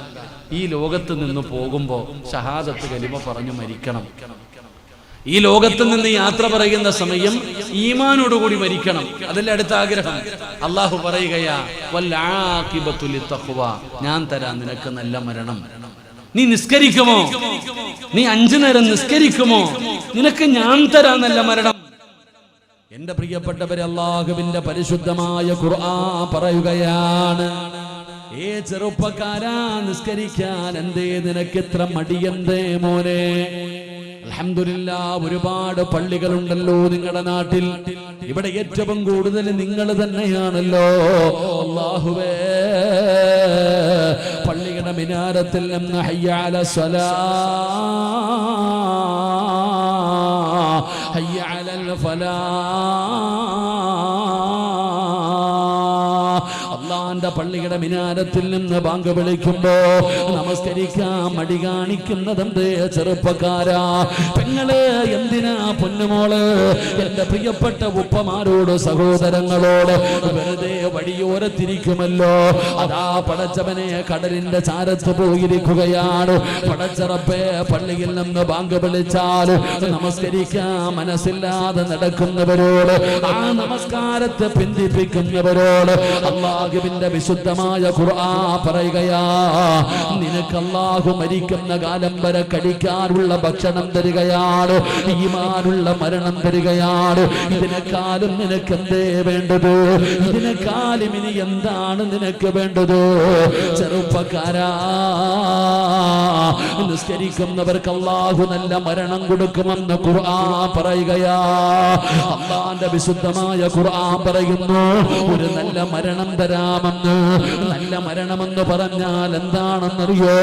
ഈ ലോകത്ത് നിന്ന് പോകുമ്പോ ഷഹാദത്ത് കലിമ പറഞ്ഞു മരിക്കണം. ഈ ലോകത്ത് നിന്ന് യാത്ര പറയുന്ന സമയം ഈമാനോടുകൂടി മരിക്കണം. അതല്ലേ അടുത്ത ആഗ്രഹം. അള്ളാഹു പറയുകയാ, വൽആഖിബത്തു ലിത്തഖ്വ, ഞാൻ തരാം നിനക്ക് നല്ല മരണം. നീ നിസ്കരിക്കുമോ? നീ 5 നേരം നിസ്കരിക്കുമോ? നിനക്ക് ഞാൻ തരാം നല്ല മരണം. എന്റെ പ്രിയപ്പെട്ടവരെ, അല്ലാഹുവിന്റെ പരിശുദ്ധമായ ഖുർആൻ പറയുകയാണ്, ഏ ചെറുപ്പക്കാരാ നിസ്കരിക്കാൻ എന്തേ നിനക്ക് ഇത്ര മടിയെന്തേ മോനെ? അൽഹംദുലില്ലാഹ്, ഒരുപാട് പള്ളികളുണ്ടല്ലോ നിങ്ങളുടെ നാട്ടിൽ. ഇവിടെ ഏറ്റവും കൂടുതൽ നിങ്ങൾ തന്നെയാണല്ലോ. അല്ലാഹുവേ, പള്ളിയുടെ മിനാരത്തിൽ നിന്ന് ഹയ്യ അലൽ സ്വലാ, ഹയ്യ അലൽ ഫലാ, അള്ളാന്റെ പള്ളിയുടെ മിനാരത്തിൽ നിന്ന് ബാങ്ക് വിളിക്കുമ്പോ നമസ്കരിക്കാൻ മടി കാണിക്കുന്നതെന്തേ ചെറുപ്പക്കാരാ? പെങ്ങളെ എന്തിനാ പൊന്നുമോള്? എന്റെ പ്രിയപ്പെട്ട ഉപ്പമാരോട് സഹോദരങ്ങളോട് വെറുതെ വഴിയോരത്തിരിക്കുമല്ലോ. അതാ പടച്ചവനെ കടലിന്റെ ചാരത്ത് പോയിരിക്കുകയാണ്. പടച്ചറപ്പേ, പള്ളിയിൽ നിന്ന് ബാങ്ക് വിളിച്ചാൽ നമസ്കരിക്കാൻ മനസ്സില്ലാതെ നടക്കുന്നവരോട്, ആ നമസ്കാരത്തെ പിന്തിപ്പിക്കുന്നവരോട് അല്ലാഹുവിന്റെ അള്ളാഹുവിന്റെ വിശുദ്ധമായ ഖുർആൻ പറയുകയാ, നിനക്ക് അള്ളാഹു മരിക്കുന്ന കാലം വരെ കഴിക്കാനുള്ള ഭക്ഷണം തരികയാണ്, ഈമാനുള്ള മരണം തരികയാണ്. ഇതിനെക്കാളും നിനക്ക് എന്തേ വേണ്ടത്? ഇതിനെക്കാളും ഇനി എന്താണ് നിനക്ക് വേണ്ടത്? ചെറുപ്പക്കാരാ, നിസ്കരിക്കുന്നവർക്ക് അള്ളാഹു നല്ല മരണം കൊടുക്കുമെന്ന് ഖുർആൻ പറയുകയാ. അള്ളാന്റെ വിശുദ്ധമായ ഖുർആൻ പറയുന്നു, ഒരു നല്ല മരണം തരാമെന്ന്. നല്ല മരണമെന്ന് പറഞ്ഞാൽ എന്താണെന്നറിയോ?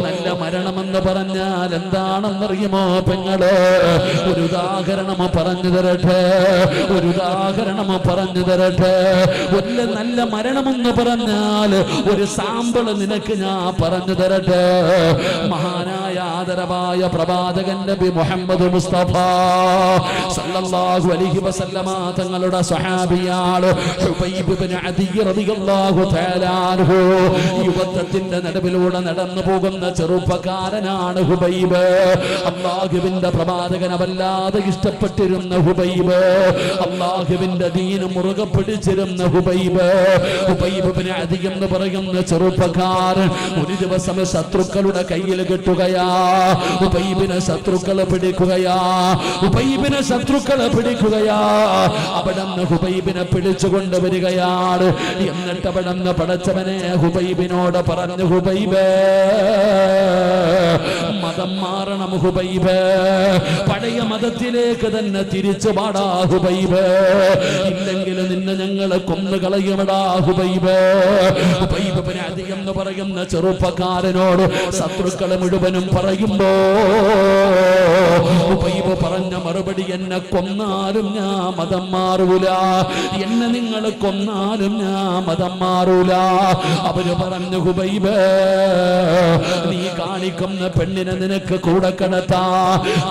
നല്ല മരണമെന്ന് പറഞ്ഞാൽ എന്താണെന്നറിയുമോ പെങ്ങള്? ഒരു ഉദാഹരണം പറഞ്ഞു തരട്ടെ, ഒരു ഉദാഹരണം പറഞ്ഞു തരട്ടെ. ഒരു നല്ല മരണമെന്ന് പറഞ്ഞാൽ ഒരു സാമ്പിള് നിനക്ക് ഞാൻ പറഞ്ഞു തരട്ടെ. മഹാനായ ആദരവായ പ്രവാചകൻ നബി മുഹമ്മദ് മുസ്തഫ സല്ലല്ലാഹു അലൈഹി വസല്ലമ തങ്ങളുടെ സ്വഹാബിയാണ് ഹുബൈബ് ഇബ്നു അദി റളിയല്ലാഹു തആല അൻഹു. യുവത്വത്തിന്റെ നടുവിലൂടെ നടന്നു പോകുന്ന ചെറുപ്പക്കാരനാണ് ഹുബൈബ്. അല്ലാഹുവിന്റെ പ്രവാചകനെ വല്ലാതെ ഇഷ്ടപ്പെട്ടിരുന്ന ഹുബൈബ്, അല്ലാഹുവിന്റെ ദീൻ മുറുകെ പിടിച്ചിരുന്ന ഹുബൈബ്. ഹുബൈബ് ഇബ്നു അദി എന്ന് പറയുന്ന ചെറുപ്പക്കാരൻ ഒരു ദിവസം ശത്രുക്കളുടെ കയ്യിൽ കിട്ടുകയാ. ഹുബൈബിനെ ശത്രുക്കൾ പിടിക്കുകയാ, ഹുബൈബിനെ ശത്രുക്കൾ പിടിക്കുകയാ. അവിടെ നിന്ന് ഹുബൈബിനെ പിടിച്ചുകൊണ്ട് വരികയാണ്. എന്നിട്ട് അവിടെ നിന്ന് പടച്ചവനെ ഹുബൈബിനോട് പറഞ്ഞു, ഹുബൈബ് മതം മാറണം ഹുബൈബ്, പഴയ മതത്തിലേക്ക് തന്നെ തിരിച്ചു പാടാ ഹുബൈബ്, ഇല്ലെങ്കിൽ നിന്നെ ഞങ്ങൾ കൊന്നുകളയുമടാ ഹുബൈബ്. ഹുബൈബ് ഇബ്നു അദി എന്ന് പറയുന്ന ചെറുപ്പക്കാരനോട് ശത്രുക്കൾ മുഴുവനും പറയുമ്പോ ഹുബൈബ് പറഞ്ഞ മറുപടി, എന്നെ കൊന്നാലും ഞാൻ മതം മാറൂല, എന്നെ നിങ്ങൾ കൊന്നാലും ഞാൻ മതം മാറൂല. അവര് പറഞ്ഞു, ഹുബൈബ് നീ കാണിക്കുന്ന പെണ്ണിനെ നിനക്ക് കൂടെ കിടത്താ.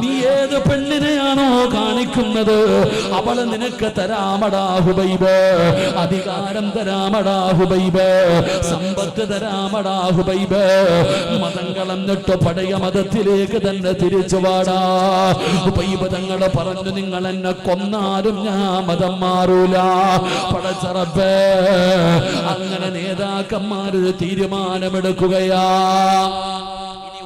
നീ ഏത് പെണ്ണിനെയാണോ കാണിക്കുന്നത് അവളെ നിനക്ക് തരാമടാ ഹുബൈബ്, അധികാരം തരാമടാ ഹുബൈബ്, സമ്പത്ത് തരാമടാ ഹുബൈബ്. മതം കളഞ്ഞിട്ട് പഴയ മതത്തിലേക്ക് തന്നെ തിരിച്ചു വാടാ. ഹുബൈബ് തങ്ങളെ പറഞ്ഞു, നിങ്ങൾ എന്നെ കൊന്നാലും ഞാൻ മതം മാറൂല. പടച്ച റബ്ബേ, അങ്ങനെ നേതാക്കന്മാരൊരു തീരുമാനമെടുക്കുകയാ.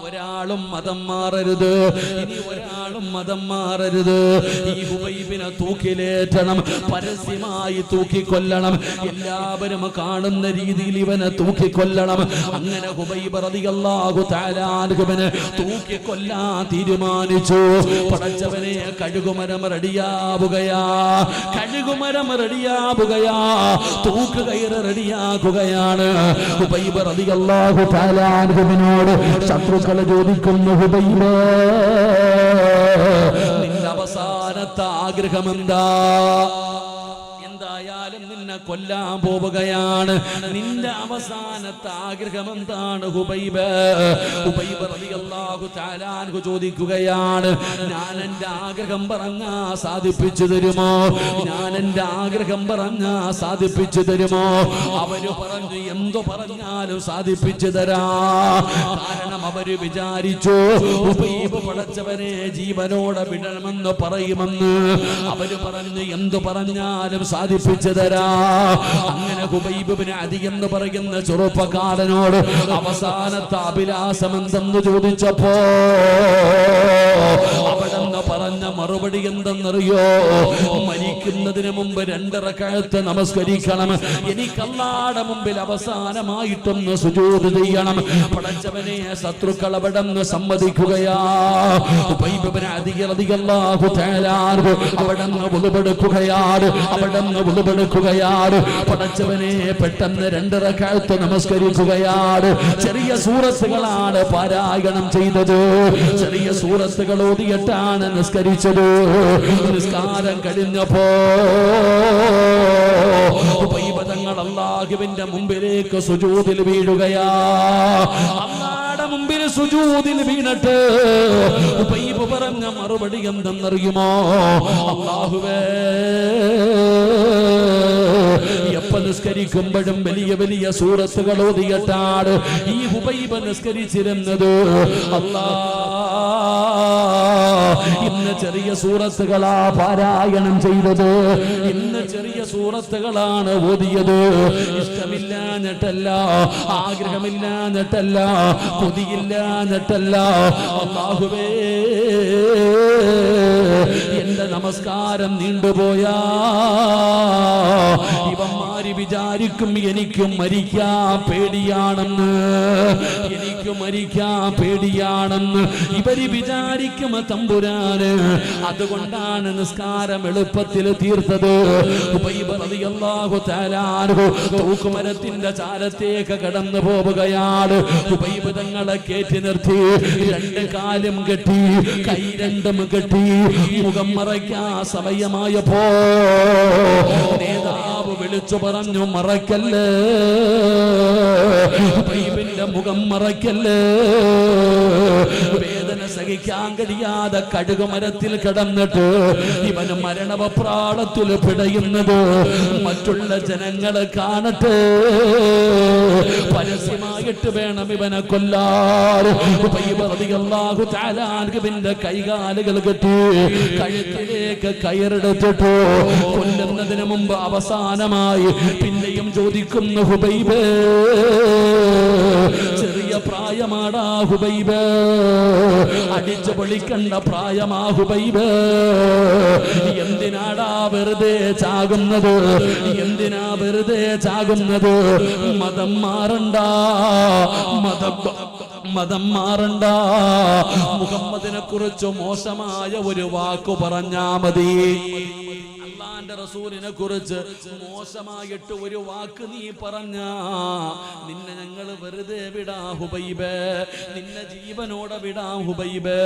ഒരാളും മതം മാറരുത്, ഇനി ഒരാളും മതം മാറരുത്. ഈ ഹുബൈബിനെ തൂക്കിലേറ്റണം, പരസ്യമായി തൂക്കിക്കൊല്ലണം, എല്ലാവരും കാണുന്ന രീതിയിൽ ഇവനെ തൂക്കിക്കൊല്ലണം. അങ്ങനെ ഹുബൈബ് റളിയല്ലാഹു തആല അൻഹുവിനെ തൂക്കിക്കൊല്ലാൻ തീരുമാനിച്ചു. പടച്ചവനെ, കഴുകുമരം റെഡിയാവുകയാ, കഴുകുമരം റെഡിയാവുകയാ, തൂക്കുകയറ് റെഡിയാക്കുകയാണ്. ഹുബൈബ് റളിയല്ലാഹു തആല അൻഹുവിനോട് ശത്രുക്കൾ ചോദിക്കുന്നു, ഹുബൈബ് നിന്റെ അവസാനത്തെ ആഗ്രഹം എന്താ? എന്തായാലും നിന്നെ കൊല്ലാൻ പോവുകയാണ്, നിന്റെ അവസാനത്തെ ആഗ്രഹം എന്താണ് ഹുബൈബ്? ഹുബൈബ് റളിയല്ലാഹു തആല അൻഹു ചോദിക്കുകയാണ്, ഞാൻ എൻ്റെ ആഗ്രഹം പറഞ്ഞാ സാധിപ്പിച്ചു തരുമോ? ഞാൻ എൻ്റെ ആഗ്രഹം പറഞ്ഞാ സാധിപ്പിച്ചു തരുമോ? അവര് പറഞ്ഞു, എന്തു പറഞ്ഞാലും സാധിപ്പിച്ചു തരാ. കാരണം അവര് വിചാരിച്ചു ഹുബൈബ് പടച്ചവനെ ജീവനോടെ വിടണമെന്ന് പറയുമെന്ന്. അവര് പറഞ്ഞു, എന്തു പറഞ്ഞാലും സാധിപ്പിച്ചു തരാ. അങ്ങനെ ഹുബൈബ് ഇബ്നു അദി എന്ന് പറയുന്ന ചെറുപ്പക്കാരനോട് അവസാനത്തെ അഭിലാഷം എന്തെന്ന് ചോദിച്ചപ്പോ അവിടെന്ന് പറഞ്ഞ മറുപടി എന്തെന്നറിയോ? മരിക്കുന്നതിന് മുമ്പ് 2 റക്അത്ത് നമസ്കരിക്കണം, എനിക്ക് അല്ലാഹുവിന്റെ മുമ്പിൽ അവസാനമായിട്ടൊന്ന് സുജൂദ് ചെയ്യണം. പടച്ചവനെ, ശത്രുക്കൾ അവിടെന്ന് സമ്മതിക്കുകയാ. ഹുബൈബ് ഇബ്നു അദി റളിയല്ലാഹു തആല അൻഹു അവിടെന്ന് വുളുവെടുക്കുകയാണ്, അവിടെന്ന് വുളുവെടുക്കുകയാണ്. പടച്ചവനെ, പെട്ടെന്ന് 2 റക്അത്ത് നമസ്കരിക്കുകയാണ്. ചെറിയ സൂറത്തുകളാണ് പാരായണം ചെയ്തത്, ചെറിയ സൂറത്തുകൾ ഓതിയിട്ടാണ് നിസ്കരിച്ചത്. നിസ്കാരം കഴിഞ്ഞപ്പോ ഹുബൈബ് തങ്ങൾ അല്ലാഹുവിന്റെ മുമ്പിലേക്ക് സുജൂദിൽ വീഴുകയാ. അല്ലാഹുവിന്റെ മുമ്പിൽ സുജൂദിൽ വീണിട്ട് ഹുബൈബ് പറഞ്ഞ മറുപടി എന്തെന്നറിയുമോ? അല്ലാഹുവേ, എപ്പ നിസ്കരിക്കുമ്പോഴും വലിയ വലിയ സൂറത്തുകൾ ഓതിയിട്ടാണ് ഈ ഹുബൈബ് നിസ്കരിച്ചിരുന്നത്. അല്ലാഹ് ഇന്ന് ചെറിയ സൂറത്തുകളാ പാരായണം ചെയ്തത്, ഇന്ന് ചെറിയ സൂറത്തുകളാണ് ഓതിയത്. ഇഷ്ടമില്ലാഞ്ഞിട്ടല്ല, ആഗ്രഹമില്ലാഞ്ഞിട്ടല്ല, കൊതിയില്ലാഞ്ഞിട്ടല്ല. അല്ലാഹുവേ, എന്റെ നമസ്കാരം നീണ്ടുപോയാ ഇവന്മാര് വിചാരിക്കും എനിക്ക് മരിക്കാൻ പേടിയാണെന്ന്, എനിക്ക് മരിക്കാൻ പേടിയാണെന്ന് ഇവര് വിചാരിക്കും തമ്പുരാന്. അതുകൊണ്ടാണ് നിസ്കാരം എളുപ്പത്തിൽ തീർത്തത്. ഉബൈബ് റളിയല്ലാഹു തആല അൻഹു തൂക്കുമരത്തിന്റെ ചാരത്തേക്ക് കടന്നു പോവുകയാണ്. ഉബൈബ് തങ്ങളെ കയറ്റി നിർത്തി, രണ്ട് കാലും കെട്ടി, കൈ രണ്ടും കെട്ടി, മുഖം മറയ്ക്കാൻ സമയമായപ്പോ നേതാവ് വിളിച്ചു പറഞ്ഞു, മറക്കല്ലേ, ഉബൈബിന്റെ മുഖം മറക്കല്ലേ. വേദന സഹിക്കാൻ കഴിയാതെ കഴുകുമരത്തിൽ കിടന്നിട്ട് ഇവന് മരണവപ്രാളത്തിൽ പിടയുന്നത് മറ്റുള്ള ജനങ്ങളെ കാണട്ടെ, പരസ്യമായിട്ട് വേണം ഇവനെ കൊല്ലാൻ. ഉബൈബ് റളിയല്ലാഹു തആല അൻഹുവിന്റെ കൈകാലുകൾ കെട്ടി കഴുത്തിലേക്ക് കയറെടുത്തിട്ട് കൊല്ലുന്നതിന് മുമ്പ് അവസാനമായി പിന്നെയും ചോദിക്കുന്നു, ഹുബൈബ്, ചെറിയ പ്രായമാടാ ഹുബൈബ്, അടിച്ചു പൊളിക്കണ്ട പ്രായമാ ഹുബൈബ്, എന്തിനാടാ വെറുതെ ചാകുന്നത്, എന്തിനാ വെറുതെ ചാകുന്നത്? മതം മാറണ്ട, മതം മാറണ്ട. മുഹമ്മദിനെ കുറിച്ച് മോശമായ ഒരു വാക്കു പറഞ്ഞാ മതി, അല്ലാഹുവിന്റെ റസൂലിനെ കുറിച്ച് മോശമായിട്ട് ഒരു വാക്ക് നീ പറഞ്ഞ നിന്നെ ഞങ്ങൾ വെറുതെ വിടാ ഹുബൈബ്, നിന്നെ ജീവനോടെ വിടാ ഹുബൈബ്.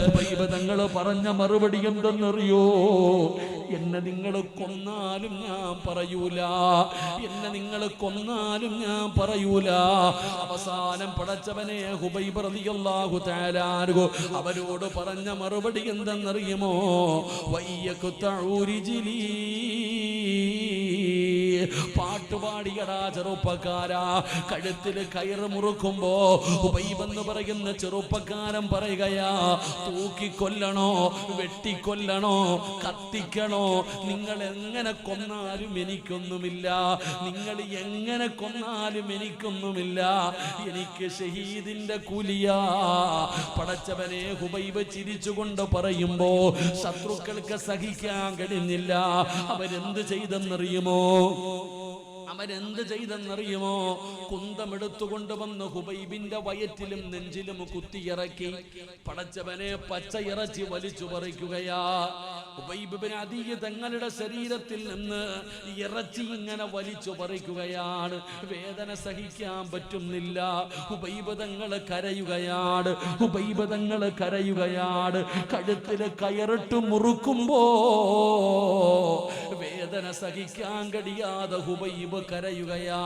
ഹുബൈബ് തങ്ങൾ പറഞ്ഞ മറുപടി എന്തെന്നറിയോ? എന്നെ നിങ്ങൾ കൊന്നാലും ഞാൻ പറയൂല, എന്നെ നിങ്ങൾ കൊന്നാലും ഞാൻ പറയൂല. അവസാനം പടച്ചവനെ ഹുബൈബ് റളിയല്ലാഹു തആല അൻഹു അവരോട് പറഞ്ഞ മറുപടി എന്തെന്നറിയുമോ? വയ്യകുതഉരിജിലി, പാട്ടുപാടിയടാ ചെറുപ്പക്കാരാ. കഴുത്തിൽ കയറ് മുറുക്കുമ്പോ ഹുബൈബ് എന്ന് പറയുന്ന ചെറുപ്പക്കാരൻ പറയുകയാ, തൂക്കിക്കൊല്ലണോ, വെട്ടിക്കൊല്ലണോ, കത്തിക്കണോ? നിങ്ങൾ എങ്ങനെ കൊന്നാലും എനിക്കൊന്നുമില്ല, നിങ്ങൾ എങ്ങനെ കൊന്നാലും എനിക്കൊന്നുമില്ല, എനിക്ക് ഷഹീദിന്റെ കൂലിയാ. പടച്ചവനെ, ഹുബൈബ് ചിരിച്ചുകൊണ്ട് പറയുമ്പോ ശത്രുക്കൾക്ക് സഹിക്കാൻ കഴിഞ്ഞില്ല. അവരെന്ത് ചെയ്തെന്നറിയുമോ? അവരെന്ത് ചെയ്തെന്നറിയുമോ? കുന്തമെടുത്തുകൊണ്ട് വന്ന് ഹുബൈബിന്റെ വയറ്റിലും നെഞ്ചിലും കുത്തിയിറക്കി പടച്ചവനെ പച്ചയിറച്ചി വലിച്ചു പറിക്കുകയാ. ഹുബൈബ് ഇബ്നു അദീ തങ്ങളുടെ ശരീരത്തിൽ നിന്ന് ഇറച്ചി ഇങ്ങനെ വലിച്ചു പറിക്കുകയാണ്. വേദന സഹിക്കാൻ പറ്റുന്നില്ല. ഹുബൈബ് തങ്ങൾ കരയുകയാണ്, ഹുബൈബ് തങ്ങൾ കരയുകയാണ്. കഴുത്തിൽ കയറിട്ട് മുറുക്കുമ്പോ വേദന സഹിക്കാൻ കഴിയാതെ ഹുബൈബ് കരയുകയാ.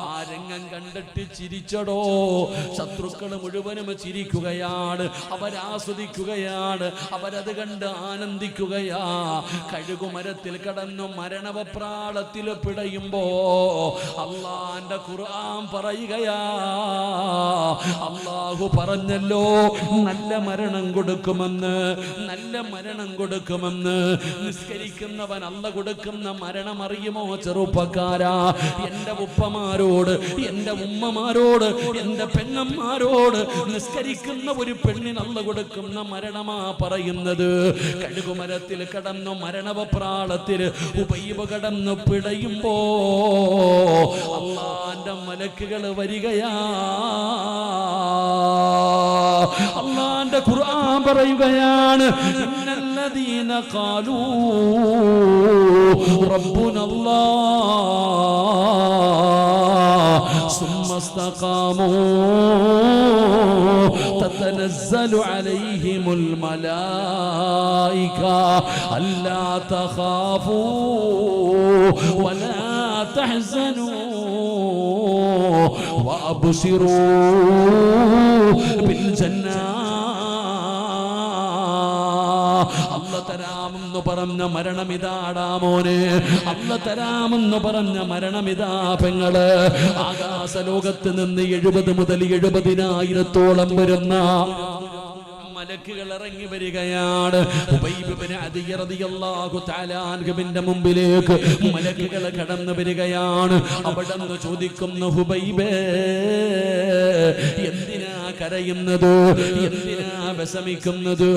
ആ രംഗം കണ്ടിട്ട് ചിരിച്ചടോ. ശത്രുക്കൾ മുഴുവനും ചിരിക്കുകയാണ്, അവരാസ്വദിക്കുകയാണ്, അവരത് കണ്ട് ആനന്ദിക്കുകയാ. കഴുകുമരത്തിൽ കടന്നു മരണവപ്രാളത്തിൽ പിടയുമ്പോ അള്ളാന്റെ ഖുർആൻ പറയുകയാ, അള്ളാഹു പറഞ്ഞല്ലോ നല്ല മരണം കൊടുക്കുമെന്ന്, നല്ല മരണം കൊടുക്കുമെന്ന്. നിസ്കരിക്കുന്നവൻ അല്ല കൊടുക്കുന്ന മരണം അറിയുമോ ചെറുപ്പക്കാരാ? എന്റെ ഉപ്പമാരോട്, എന്റെ ഉമ്മമാരോട്, എന്റെ പെങ്ങന്മാരോട് നിസ്കരിക്കുന്ന ഒരു പെണ്ണിന് അല്ല കൊടുക്കുന്ന മരണമാ പറയുന്നത്. കഴുകുമരത്തിൽ കടന്നു മരണവപ്രാളത്തിൽ ഹുബൈബ് കടന്നു പിടയുമ്പോ അള്ളാന്റെ മലക്കുകൾ വരികയാ. അള്ളാന്റെ ഖുർആൻ പറയുകയാണ്, ഇന്നല്ലദീന ഖാലൂ റബ്ബുനല്ലാഹ് സുമ്മ ഇസ്തഖാമൂ തതനസ്സലു അലൈഹിമുൽ മലായിക അല്ലാ തഖാഫൂ വലാ തഹ്സനൂ വഅബ്ശിറൂ ബിൽ ജന്നാ. അല്ല തരാമെന്ന് പറഞ്ഞ മരണമിതാടാ മോനെ, അല്ല തരാമെന്ന് പറഞ്ഞ മരണമിതാ പെങ്ങള്. ആകാശലോകത്ത് നിന്ന് 70 മുതൽ 70,000 വരുന്ന മലക്കുകൾ ഇറങ്ങി വരികയാണ്. ഉബൈബ് ഇബ്നു അദി റളിയല്ലാഹു തആല അൻഹുവിന്റെ മുമ്പിലേക്ക് മലക്കുകൾ കടന്നു വരികയാണ്. അവിടുന്ന് ചോദിക്കുന്നു, ഹുബൈബേ, എന്തിനാ കരയുന്നത്? എന്തിനാ വിഷമിക്കുന്നത്?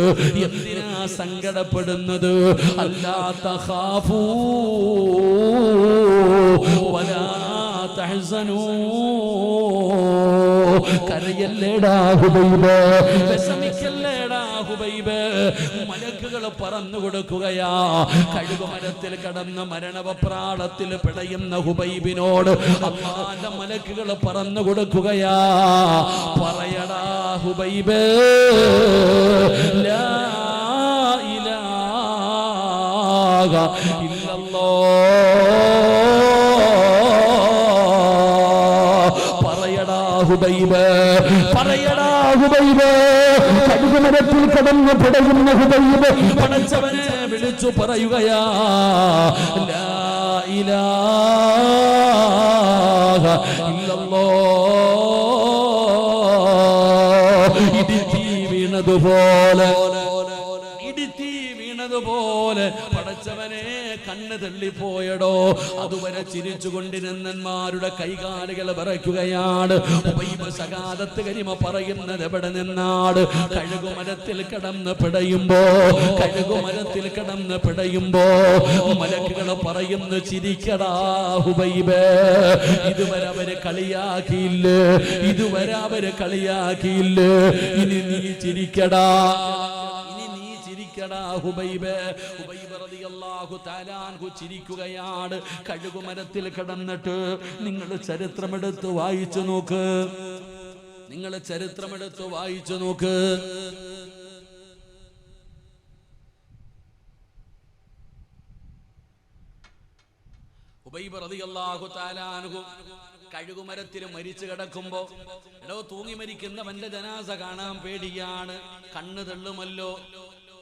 എന്തിനാ സങ്കടപ്പെടുന്നത്? അല്ലാ തഖാഫൂ വലാ തഹ്സനൂ. കരയല്ലേടാ ഹുബൈബ്, വിഷമിക്കല്ലേടാ ഹുബൈബ്. മലക്കുകൾ പറഞ്ഞു കൊടുക്കുകയാ. കഴുകുമരത്തിൽ കടന്ന മരണവപ്രാളത്തിൽ പിടയുന്ന ഹുബൈബിനോട് അല്ലാഹുവിന്റെ മലക്കുകൾ പറഞ്ഞു കൊടുക്കുകയാ, പറയടാ ഹുബൈബ്, ലാ ഇലാഹ ഇല്ലല്ലാഹ്. പറയടാ ഹുബൈബ്, പറയടാ ഹുബൈബ്. കഴുകുമരത്തിൽ കടന്ന് പിടയുന്ന ഹുബൈബ് പടച്ചവനെ വിളിച്ചു പറയുകയാ, ലാ ഇലാഹ ഇല്ലല്ലാഹ്. ഇടിത്തീ വീണതുപോലെ, ഇടിത്തീ വീണതുപോലെ പടച്ചവനെ കണ്ണ് തള്ളിപ്പോയടോ. അതുവരെ ചിരിച്ചുകൊണ്ടിരുന്നന്മാരുടെ കൈകാലുകൾ വിറയ്ക്കുകയാണ്. ഉബൈബ് സകാദത്ത് കരിമ പറയുന്നത് എവിടെ നിന്നാണ്? കഴുകുമരത്തിൽ കടന്ന് പിടയുമ്പോ, കഴുകുമരത്തിൽ കടന്ന് പിടയുമ്പോ മലക്കുകൾ പറയുന്നു, ചിരിക്കടാ ഹുബൈബ്. ഇതുവരെ അവര് കളിയാക്കിയില്ല, ഇതുവരെ അവര് കളിയാക്കിയില്ല. ഇനി നീ ചിരിക്കടാ, ഹുബൈബ്. ഉബൈബ് റളിയല്ലാഹു തആല അൻഹു ചിരിക്കുകയാണ്. കഴുകുമരത്തിൽ കിടന്നിട്ട് നിങ്ങൾ ചരിത്രമെടുത്ത് വായിച്ചു നോക്ക്, നിങ്ങൾ ചരിത്രമെടുത്ത് വായിച്ചു നോക്ക്. ഉബൈബ് റളിയല്ലാഹു തആല അൻഹു കഴുകുമരത്തിൽ മരിച്ചു കിടക്കുമ്പോ, എടോ തൂങ്ങി മരിക്കുന്നവന്റെ ജനാസ കാണാൻ പേടിയാണ്, കണ്ണ് തള്ളുമല്ലോ.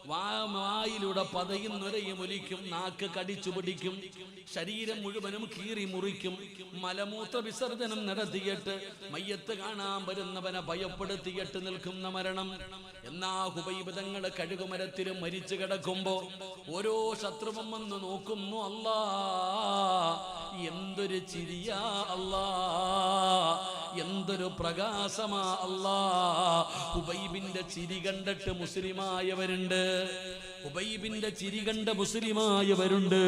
വായിലൂടെ പതയും നുരയും ഒലിക്കും, നാക്ക് കടിച്ചു പിടിക്കും, ശരീരം മുഴുവനും കീറി മുറിക്കും. മലമൂത്ര വിസർജനം നടത്തിയിട്ട് മയ്യത്ത് കാണാൻ വരുന്നവനെ ഭയപ്പെടുത്തിയിട്ട് നിൽക്കുന്ന മരണം. എന്നാ ഹുബൈബ് തങ്ങള് കഴുകുമരത്തിൽ മരിച്ചു കിടക്കുമ്പോ ഓരോ ശത്രുവും വന്ന് നോക്കുന്നു. അല്ലാ, എന്തൊരു ചിരിയാ അല്ലാ, എന്തൊരു പ്രകാശമാ അല്ലാ. ഹുബൈബിന്റെ ചിരി കണ്ടിട്ട് മുസ്ലിമായവരുണ്ട്, ഹുബൈബിന്റെ ചിരി കണ്ട മുസ്ലിമായവരുണ്ട്.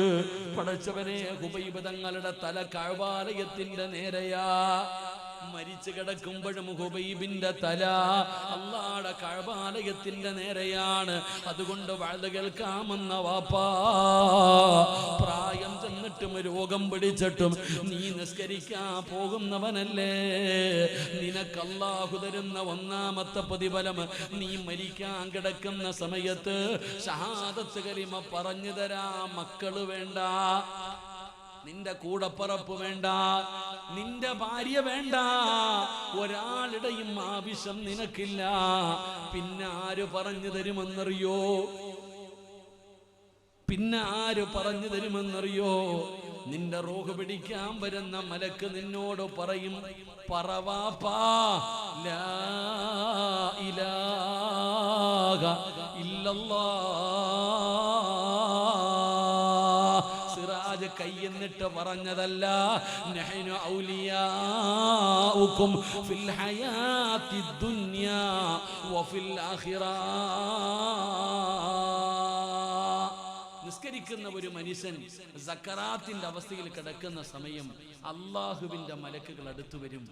പടച്ചവനെ, ഹുബൈബ് തങ്ങളുടെ തല കഅബാലയത്തിന്റെ നേരെയാ. മരിച്ചു കിടക്കുമ്പോഴും ഹുബൈബിന്റെ തല അല്ലാഹുവിന്റെ കഅബാലയത്തിന്റെ നേരെയാണ്. അതുകൊണ്ട് വഅദ് കേൾക്കാമെന്ന വാപ്പാ, പ്രായം ചെന്നിട്ടും രോഗം പിടിച്ചിട്ടും നീ നിസ്കരിക്കാൻ പോകുന്നവനല്ലേ? നിനക്ക് അല്ലാഹു തരുന്ന ഒന്നാമത്തെ പ്രതിഫലം, നീ മരിക്കാൻ കിടക്കുന്ന സമയത്ത് ഷഹാദത്ത് കലിമ പറഞ്ഞു തരാൻ മക്കള് വേണ്ട, നിന്റെ കൂടപ്പറപ്പ് വേണ്ട, നിന്റെ ഭാര്യ വേണ്ട, ഒരാളുടെയും ആവശ്യം നിനക്കില്ല. പിന്നെ ആര് പറഞ്ഞു തരുമെന്നറിയോ? പിന്നെ ആര് പറഞ്ഞു തരുമെന്നറിയോ? നിന്റെ റൂഹ് പിടിക്കാൻ വരുന്ന മലക്ക് നിന്നോട് പറയും, പറവാപ്പാ, ലാ ഇലാഹ ഇല്ലല്ലാഹ്. സിറാജ് കയ്യെന്നിട്ട് പറഞ്ഞതല്ല, നഹ്നു ഔലിയാഉകും ഫിൽ ഹയാത്തി ദുനിയാ വഫിൽ ആഖിറ. നിസ്കരിക്കുന്ന ഒരു മനുഷ്യൻ സക്കറാത്തിന്റെ അവസ്ഥയിൽ കിടക്കുന്ന സമയം അള്ളാഹുവിന്റെ മലക്കുകൾ അടുത്തു വരും.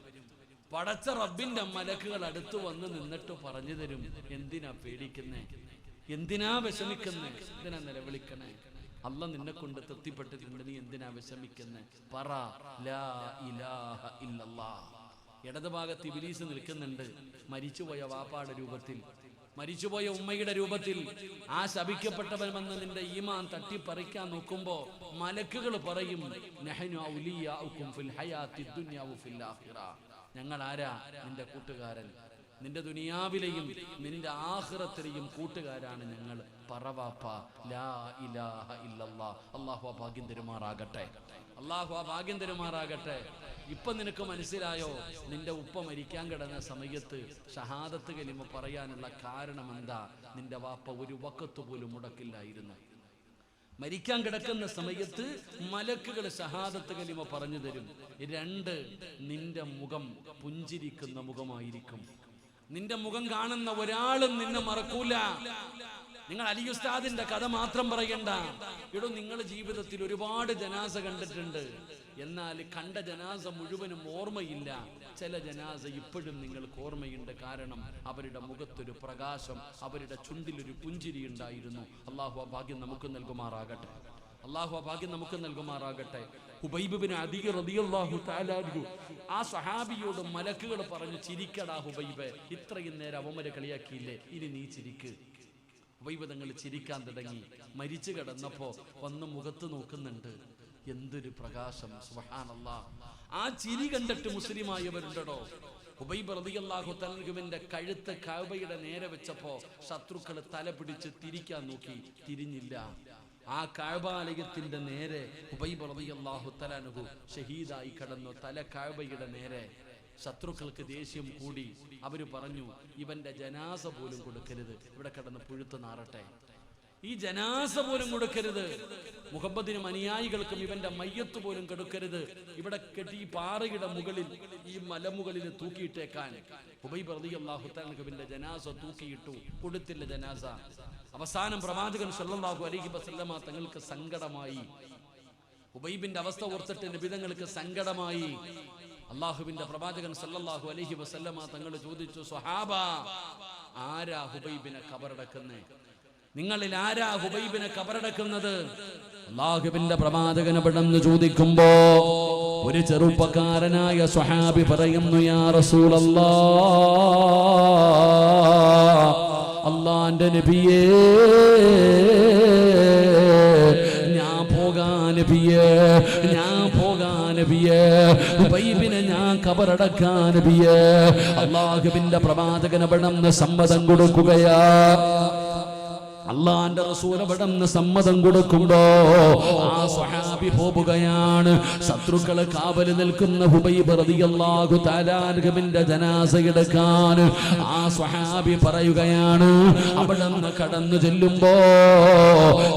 പടച്ച റബ്ബിന്റെ മലക്കുകൾ അടുത്തു വന്ന് നിന്നിട്ട് പറഞ്ഞു തരും, എന്തിനാ പേടിക്കുന്നേ, എന്തിനാ വിഷമിക്കുന്നേ, എന്തിനാ നിലവിളിക്കണേ? അല്ല നിന്നെ കൊണ്ട് തൃപ്തിപ്പെട്ടിട്ടുണ്ട്, നീ എന്തിനാ വിഷമിക്കുന്നേ? പറ ലാ ഇലാഹ ഇല്ലല്ലാഹ്. ഇടതുഭാഗത്ത് ഇബ്ലീസ് നിൽക്കുന്നുണ്ട്, മരിച്ചുപോയ വാപ്പാടെ രൂപത്തിൽ, മരിച്ചുപോയ ഉമ്മയുടെ രൂപത്തിൽ. ആ ശപിക്കപ്പെട്ടവൻ വന്ന് നിന്റെ ഈമാൻ തട്ടിപ്പറിക്കാൻ നോക്കുമ്പോ മലക്കുകൾ പറയും, നഹ്നു ഔലിയാഉകും ഫിൽ ഹയാത്തി ദുനിയാ വഫിൽ ആഖിറ. ഞങ്ങൾ ആരാ? നിന്റെ കൂട്ടുകാരൻ, നിന്റെ ദുനിയാവിലെയും നിന്റെ ആഖിറത്തിലെയും കൂട്ടുകാരാണ് ഞങ്ങൾ. പറവാപ്പ ലാ ഇലാഹ ഇല്ലല്ലാഹ്. അല്ലാഹു ആ ഭാഗ്യം തരുമാറാകട്ടെ. അല്ലാഹു ആ ഭാഗ്യം തരുമാറാകട്ടെ. ഇപ്പൊ നിനക്ക് മനസ്സിലായോ നിന്റെ ഉപ്പ മരിക്കാൻ കിടന്ന സമയത്ത് ഷഹാദത്ത് കലിമ പറയാനുള്ള കാരണം എന്താ? നിന്റെ വാപ്പ ഒരു വഖത്ത് പോലും മുടക്കില്ലായിരുന്നു. മരിക്കാൻ കിടക്കുന്ന സമയത്ത് മലക്കുകൾ ഷഹാദത്ത് കലിമ പറഞ്ഞു തരും. 2, നിന്റെ മുഖം പുഞ്ചിരിക്കുന്ന മുഖമായിരിക്കും. നിന്റെ മുഖം കാണുന്ന ഒരാളും നിന്നെ മറക്കൂല. നിങ്ങൾ അലി ഉസ്താദിന്റെ കഥ മാത്രം പറയണ്ട. ഇവിടെ നിങ്ങൾ ജീവിതത്തിൽ ഒരുപാട് ജനാസ കണ്ടിട്ടുണ്ട്. എന്നാൽ കണ്ട ജനാസ മുഴുവനും ഓർമ്മയില്ല. ചില ജനാസ ഇപ്പോഴും നിങ്ങൾക്ക് ഓർമ്മയുണ്ട്. കാരണം അവരുടെ മുഖത്തൊരു പ്രകാശം, അവരുടെ ചുണ്ടിലൊരു പുഞ്ചിരി ഉണ്ടായിരുന്നു. അള്ളാഹു ആ ഭാഗ്യം നമുക്ക് നൽകുമാറാകട്ടെ. അള്ളാഹു ആ ഭാഗ്യം നമുക്ക് നൽകുമാറാകട്ടെ. ഹുബൈബ് ബിൻ അദി റളിയല്ലാഹു തആല അൻഹു ആ സ്വഹാബിയോട് മലക്കുകൾ പറഞ്ഞു, ചിരിക്കടാ ഹുബൈബ്, ഇത്രയും നേരം അവന്മാരെ കളിയാക്കിയില്ലേ, ഇനി നീ ചിരിക്ക്. ഹുബൈബ് തങ്ങൾ ചിരിക്കാൻ തുടങ്ങി. മരിച്ചു കിടന്നപ്പോ വന്ന് മുഖത്ത് നോക്കുന്നുണ്ട്. എന്തൊരു പ്രകാശം, സുബ്ഹാനല്ലാഹ്. ആ ചിരി കണ്ടിട്ട് മുസ്ലിമായവരുണ്ടോ? ഹുബൈബ് റളിയല്ലാഹു തആല അൻഹുവിന്റെ കഴുത്ത് കഅബയുടെ നേരെ വെച്ചപ്പോ ശത്രുക്കൾ തല പിടിച്ച് തിരിക്കാൻ നോക്കി, തിരിഞ്ഞില്ല. ആ കഅബാലയത്തിന്റെ നേരെ ഹുബൈബ് റളിയല്ലാഹു തആല അൻഹു ഷഹീദായി കിടന്നു. തല കഅബയുടെ നേരെ. ശത്രുക്കൾക്ക് ദേഷ്യം കൂടി. അവര് പറഞ്ഞു, ഇവന്റെ ജനാസ പോലും കൊടുക്കരുത്, ഇവിടെ കിടന്ന് പുഴുത്ത് നാറട്ടെ. ഈ ജനാസ പോലും കൊടുക്കരുത്. മുഹമ്മദിനും അനുയായികൾക്കും ഇവന്റെ മയ്യത്ത് പോലും കൊടുക്കരുത്. ഇവിടെ കെട്ടി ഈ പാറയുടെ മുകളിൽ, ഈ മലമുകളിൽ തൂക്കിയിട്ടേക്കാൻ. ഹുബൈബ് റളിയല്ലാഹു തആല അൻഹുവിന്റെ ജനാസ തൂക്കിയിട്ടു, കൊടുത്തില്ല ജനാസ. അവസാനം പ്രവാചകൻ സല്ലല്ലാഹു അലൈഹി വസല്ലമ തങ്ങൾക്ക് സങ്കടമായി. ഹുബൈബിന്റെ അവസ്ഥ ഓർത്തിട്ട് നബി തങ്ങൾക്ക് സങ്കടമായി. അള്ളാഹുവിന്റെ പ്രവാചകൻ സല്ലല്ലാഹു അലൈഹി വസല്ലമ തങ്ങൾ ചോദിച്ചു, സ്വഹാബ, ആരാ ഹുബൈബിനെ ഖബറടക്കുന്നേ? നിങ്ങളിൽ ആരാ ഹുബൈബിനെ ഖബറടക്കുന്നത്? അള്ളാഹുവിന്റെ പ്രവാചകൻ പെട്ടെന്ന് ചോദിക്കുമ്പോ ഒരു ചെറുപ്പക്കാരനായ സ്വഹാബി പറയുന്നു, യാ റസൂലല്ലാഹ്, അള്ളാന്റെ നബിയേ, ഞാൻ പോകാൻ നബിയേ, ഹുബൈബിനെ ഞാൻ ഖബറടക്കാൻ നബിയേ. അള്ളാഹുവിന്റെ പ്രവാചകൻ പെട്ടെന്ന് സമ്മതം കൊടുക്കുകയാ. അള്ളാന്റെ റസൂൽ അവിടുന്ന് സമ്മതം കൊടുക്കുമ്പോ ആ സ്വഹാബി പോവുകയാണ്. ശത്രുക്കള് കാവല് നിൽക്കുന്ന ഹുബൈബ് റളിയല്ലാഹു തആല അൻഹുവിന്റെ ജനാസ എടുക്കാൻ ആ സ്വഹാബി പറയുകയാണ്. അവിടുന്ന് കടന്നു ചെല്ലുമ്പോ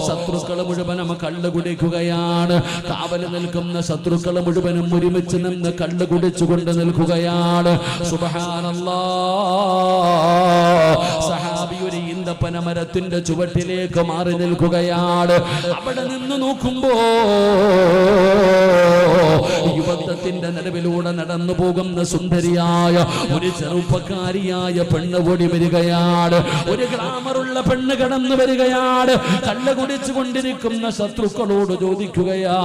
ശത്രുക്കള് മുഴുവനും കള്ളു കുടിക്കുകയാണ്. കാവല് നിൽക്കുന്ന ശത്രുക്കള് മുഴുവനും ഒരുമിച്ച് നിന്ന് കള്ളു കുടിച്ചുകൊണ്ട് നിൽക്കുകയാണ്. സുബ്ഹാനല്ലാഹ്. സഹാബി ഒരു ഈന്തപ്പന മരത്തിന്റെ ചുവട്ടിലേക്ക് മാറി നിൽക്കുകയാണ്. അവിടെ നിന്ന് നോക്കുമ്പോ യുവത്വത്തിന്റെ നിലവിലൂടെ നടന്നു പോകുന്ന സുന്ദരിയായ ഒരു ചെറുപ്പക്കാരിയായ പെണ്ണ് ഓടി വരികയാണ്. ഒരു ഗ്ലാമറുള്ള പെണ്ണ് കടന്നു വരികയാണ്. കള്ളു കുടിച്ചു കൊണ്ടിരിക്കുന്ന ശത്രുക്കളോട് ചോദിക്കുകയാ,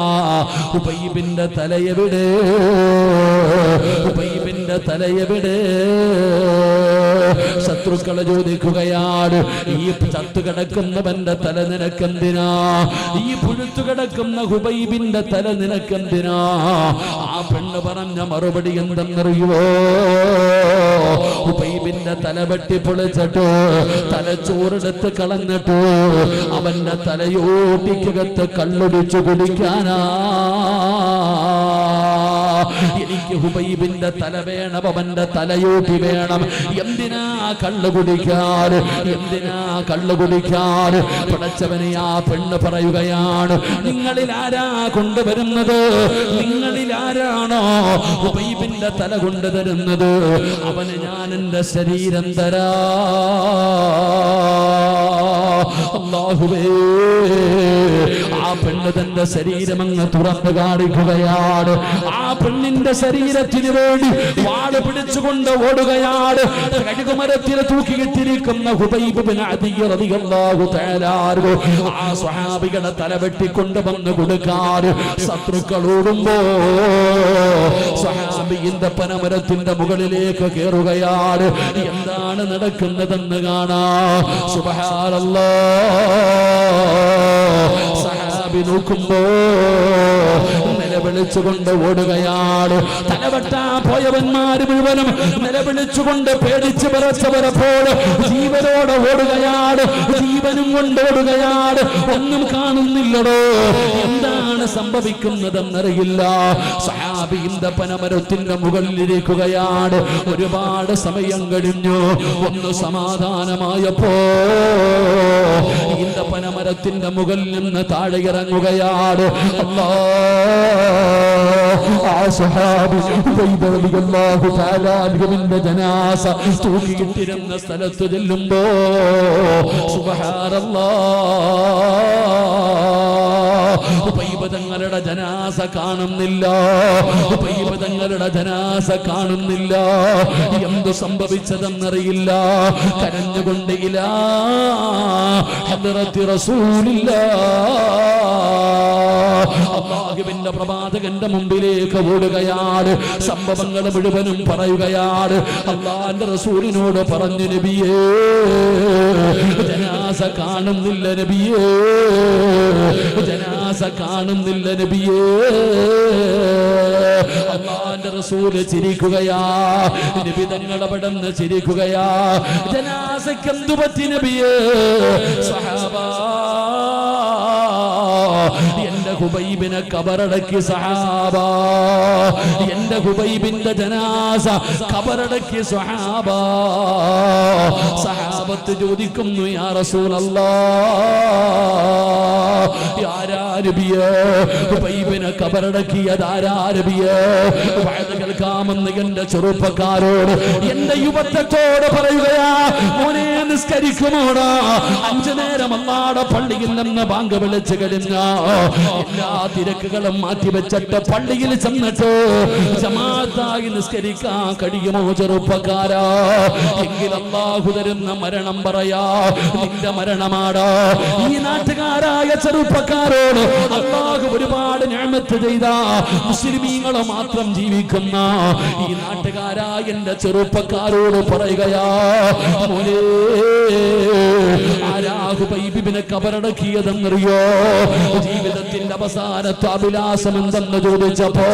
ഹുബൈബിന്റെ തലയെവിടെ? ഹുബൈബിന്റെ തലയെവിടെ? ശത്രുക്കളെ ചോദിക്കുകയാണ്, ഈ ചത്തുകിടക്കുന്നവന്റെ തല നിനക്കെന്തിനാ? ഈ പുഴുത്തു കിടക്കുന്ന ഹുബൈബിന്റെ തല നിനക്കെന്തിനാ? ആ പെണ്ണ് പറഞ്ഞ മറുപടി എന്തെന്നറിയുവോ? ഹുബൈബിന്റെ തല വെട്ടി പൊളിച്ചിട്ടു, തലച്ചോറെടുത്ത് കളഞ്ഞിട്ടു, അവന്റെ തലയോട്ടിക്കകത്ത് കള്ളൊടിച്ചു കുടിക്കാനാ. എനിക്ക് ഹുബൈബിന്റെ തല വേണം, അവന്റെ തലയോട്ടി വേണം. എന്തിനാ കള്ളു കുടിക്കാൻ? എന്തിനാ കള്ളു കുടിക്കാൻ? പടച്ചവനെ ആ പെണ്ണ് പറയുകയാണ്, നിങ്ങളിൽ ആരാ കൊണ്ടുവരുന്നത്? നിങ്ങളിൽ ആരാണോ ഹുബൈബിന്റെ തല കൊണ്ടുതരുന്നത്? അവന് ഞാൻ എന്റെ ശരീരം തരാ. അല്ലാഹുവേ, ആ പെണ്ണ് തന്റെ ശരീരം അങ്ങ് തുറന്നു കാണിക്കുകയാണ്. ആ പെണ്ണിന്റെ ശരീരത്തിന് വേണ്ടി വാള് പിടിച്ചുകൊണ്ട് ഓടുകയാണ്. കഴുകുമരത്തിൽ തൂക്കിയിട്ടിരിക്കുന്ന ഹുബൈബ് ബിൻ അദി റളിയല്ലാഹു തആല അൻഹു ആ സ്വഹാബികളെ തല വെട്ടിക്കൊണ്ടുവന്ന് കൊടുക്കാൻ ശത്രുക്കൾ ഓടുമ്പോ സ്വഹാബി ഈന്തപ്പനമരത്തിന്റെ മുകളിലേക്ക് കയറുകയാണ്. എന്താണ് നടക്കുന്നതെന്ന് കാണാം. സുബ്ഹാനല്ലാഹ്. സഹാബി നോക്കുമ്പോ നിലവിളിച്ചുകൊണ്ട് ഓടുകയാണ്. തലവെട്ടാ പോയവന്മാര് മുഴുവനും നിലവിളിച്ചുകൊണ്ട് പേടിച്ച് വിറച്ചവരപ്പോൾ ജീവനോടെ ഓടുകയാണ്, ജീവനും കൊണ്ട് ഓടുകയാണ്. ഒന്നും കാണുന്നില്ലടോ, എന്താണ് സംഭവിക്കുന്നതെന്നറിയില്ല. സഹാബി ഈന്തപ്പനമരത്തിന്റെ മുകളിലിരിക്കുകയാണ്. ഒരുപാട് സമയം കഴിഞ്ഞു. ഒന്ന് സമാധാനമായപ്പോ ഈന്തപ്പനമരത്തിന്റെ മുകളിൽ നിന്ന് താഴെ ഇറങ്ങുകയാണ്. ജനാസ തൂക്കിയിട്ടിരുന്ന സ്ഥലത്ത് ചെല്ലുമ്പോ സുബ്ഹാനല്ലാഹ് തങ്ങളുടെ ജനാസ കാണുന്നില്ല, തങ്ങളുടെ ജനാസ കാണുന്നില്ല. എന്ത് സംഭവിച്ചതെന്നറിയില്ല. കരഞ്ഞുകൊണ്ട് ഇലാ ഹദ്റത്തി റസൂലില്ലാഹ്, അല്ലാഹുവിന്റെ പ്രവാചകന്റെ മുമ്പിലേക്ക് ഓടുകയാണ്. സംഭവങ്ങൾ മുഴുവനും പറയുകയാണ്. അല്ലാഹുവിന്റെ റസൂലിനോട് പറഞ്ഞു, നബിയേ ജനാസ കാണുന്നില്ല, നബിയേ ജനാസ കാണുന്നില്ല, നബിയേ. അല്ലാഹുവിന്റെ റസൂൽ ചിരിക്കുകയാ, നബി തങ്ങളുടെ പടന്ന് ചിരിക്കുകയാ. ജനാസയ്ക്ക് എന്തു പറ്റി നബിയേ? സഹാബാ, എന്റെ ഹുബൈബിനെ കബറടക്കി സഹാബാ, എന്റെ ഹുബൈബിന്റെ ജനാസ കബറടക്കി സഹാബാ. സഹാബത്ത് ചോദിക്കുന്നു, യാ റസൂലല്ലാഹ്, ആരാ നബിയേ ഹുബൈബിനെ കബറടക്കിയത്? ആരാ നബിയേ? വഅദ് കേൾക്കാമെന്ന് എന്റെ ചെറുപ്പക്കാരോട്, എന്റെ യുവത്വത്തോട് പറയുകയാ, മോനെ നിസ്കരിക്കുമോടാ? 5 നേരം അല്ലാഹുവിന്റെ പള്ളിയിൽ നിന്ന് ബാങ്ക് വിളിച്ചു കഴിഞ്ഞ എല്ലാ തിരക്കുകളും മാറ്റിവെച്ചിട്ട് പള്ളിയിൽ ചെന്നിട്ട് ജമാഅത്തായി നിസ്കരിക്കാൻ കഴിയുമോ ചെറുപ്പക്കാരാ? എങ്കിൽ അല്ലാഹു തരുന്ന മരണം പറയാ, നിന്റെ മരണമാടാ. ഈ നാട്ടുകാരായ ചെറുപ്പക്കാരോട് അല്ലാഹു ഒരുപാട് നിഅമത്ത് ചെയ്ത മുസ്ലിമീങ്ങൾ മാത്രം ജീവിക്കുന്ന ഈ നാട്ടുകാരായ എന്റെ ചെറുപ്പക്കാരോട് പറയുകയാ, മോനെ ആരാ ഹുബൈബിനെ കബറടക്കിയതെന്നറിയോ? ജീവിതത്തിന്റെ അവസാനത്തെ അഭിലാഷം എന്തെന്ന് ചോദിച്ചപ്പോ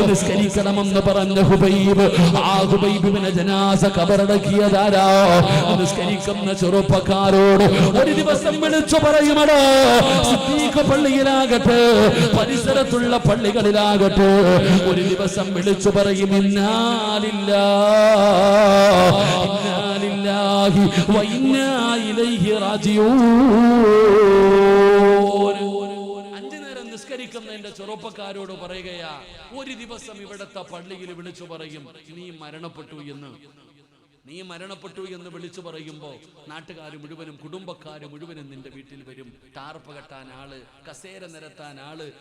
നിസ്കരിക്കണമെന്ന് പറഞ്ഞ ഹുബൈബ്, ആ ഹുബൈബിനെ ജനാസ കബറടക്കിയതാരാ? നിസ്കരിക്കുന്ന ചെറുപ്പക്കാരോട് ഒരു ദിവസം വിളിച്ചു പറയുമടോ, സിദ്ദീഖ് പള്ളിയിലാകട്ടെ പരിസരത്തുള്ള പള്ളികളിലാകട്ടെ ഒരു ദിവസം വിളിച്ചു പറയും, ഇന്നാ ലില്ലാഹി വ ഇന്നാ ഇലൈഹി റാജിഊൻ. 5 നേരം നിസ്കരിക്കുന്ന എന്റെ ചെറുപ്പക്കാരോട് പറയുകയാ, ഒരു ദിവസം ഇവിടത്തെ പള്ളിയിൽ വിളിച്ചു പറയും, നീ മരണപ്പെട്ടു എന്ന്. നീ മരണപ്പെട്ടു എന്ന് വിളിച്ചു പറയുമ്പോ നാട്ടുകാർ മുഴുവനും കുടുംബക്കാര് മുഴുവനും നിന്റെ വീട്ടിൽ വരും. ടാർപ്പ് കെട്ടാൻ ആള്, കസേര നിരത്താൻ ആള്,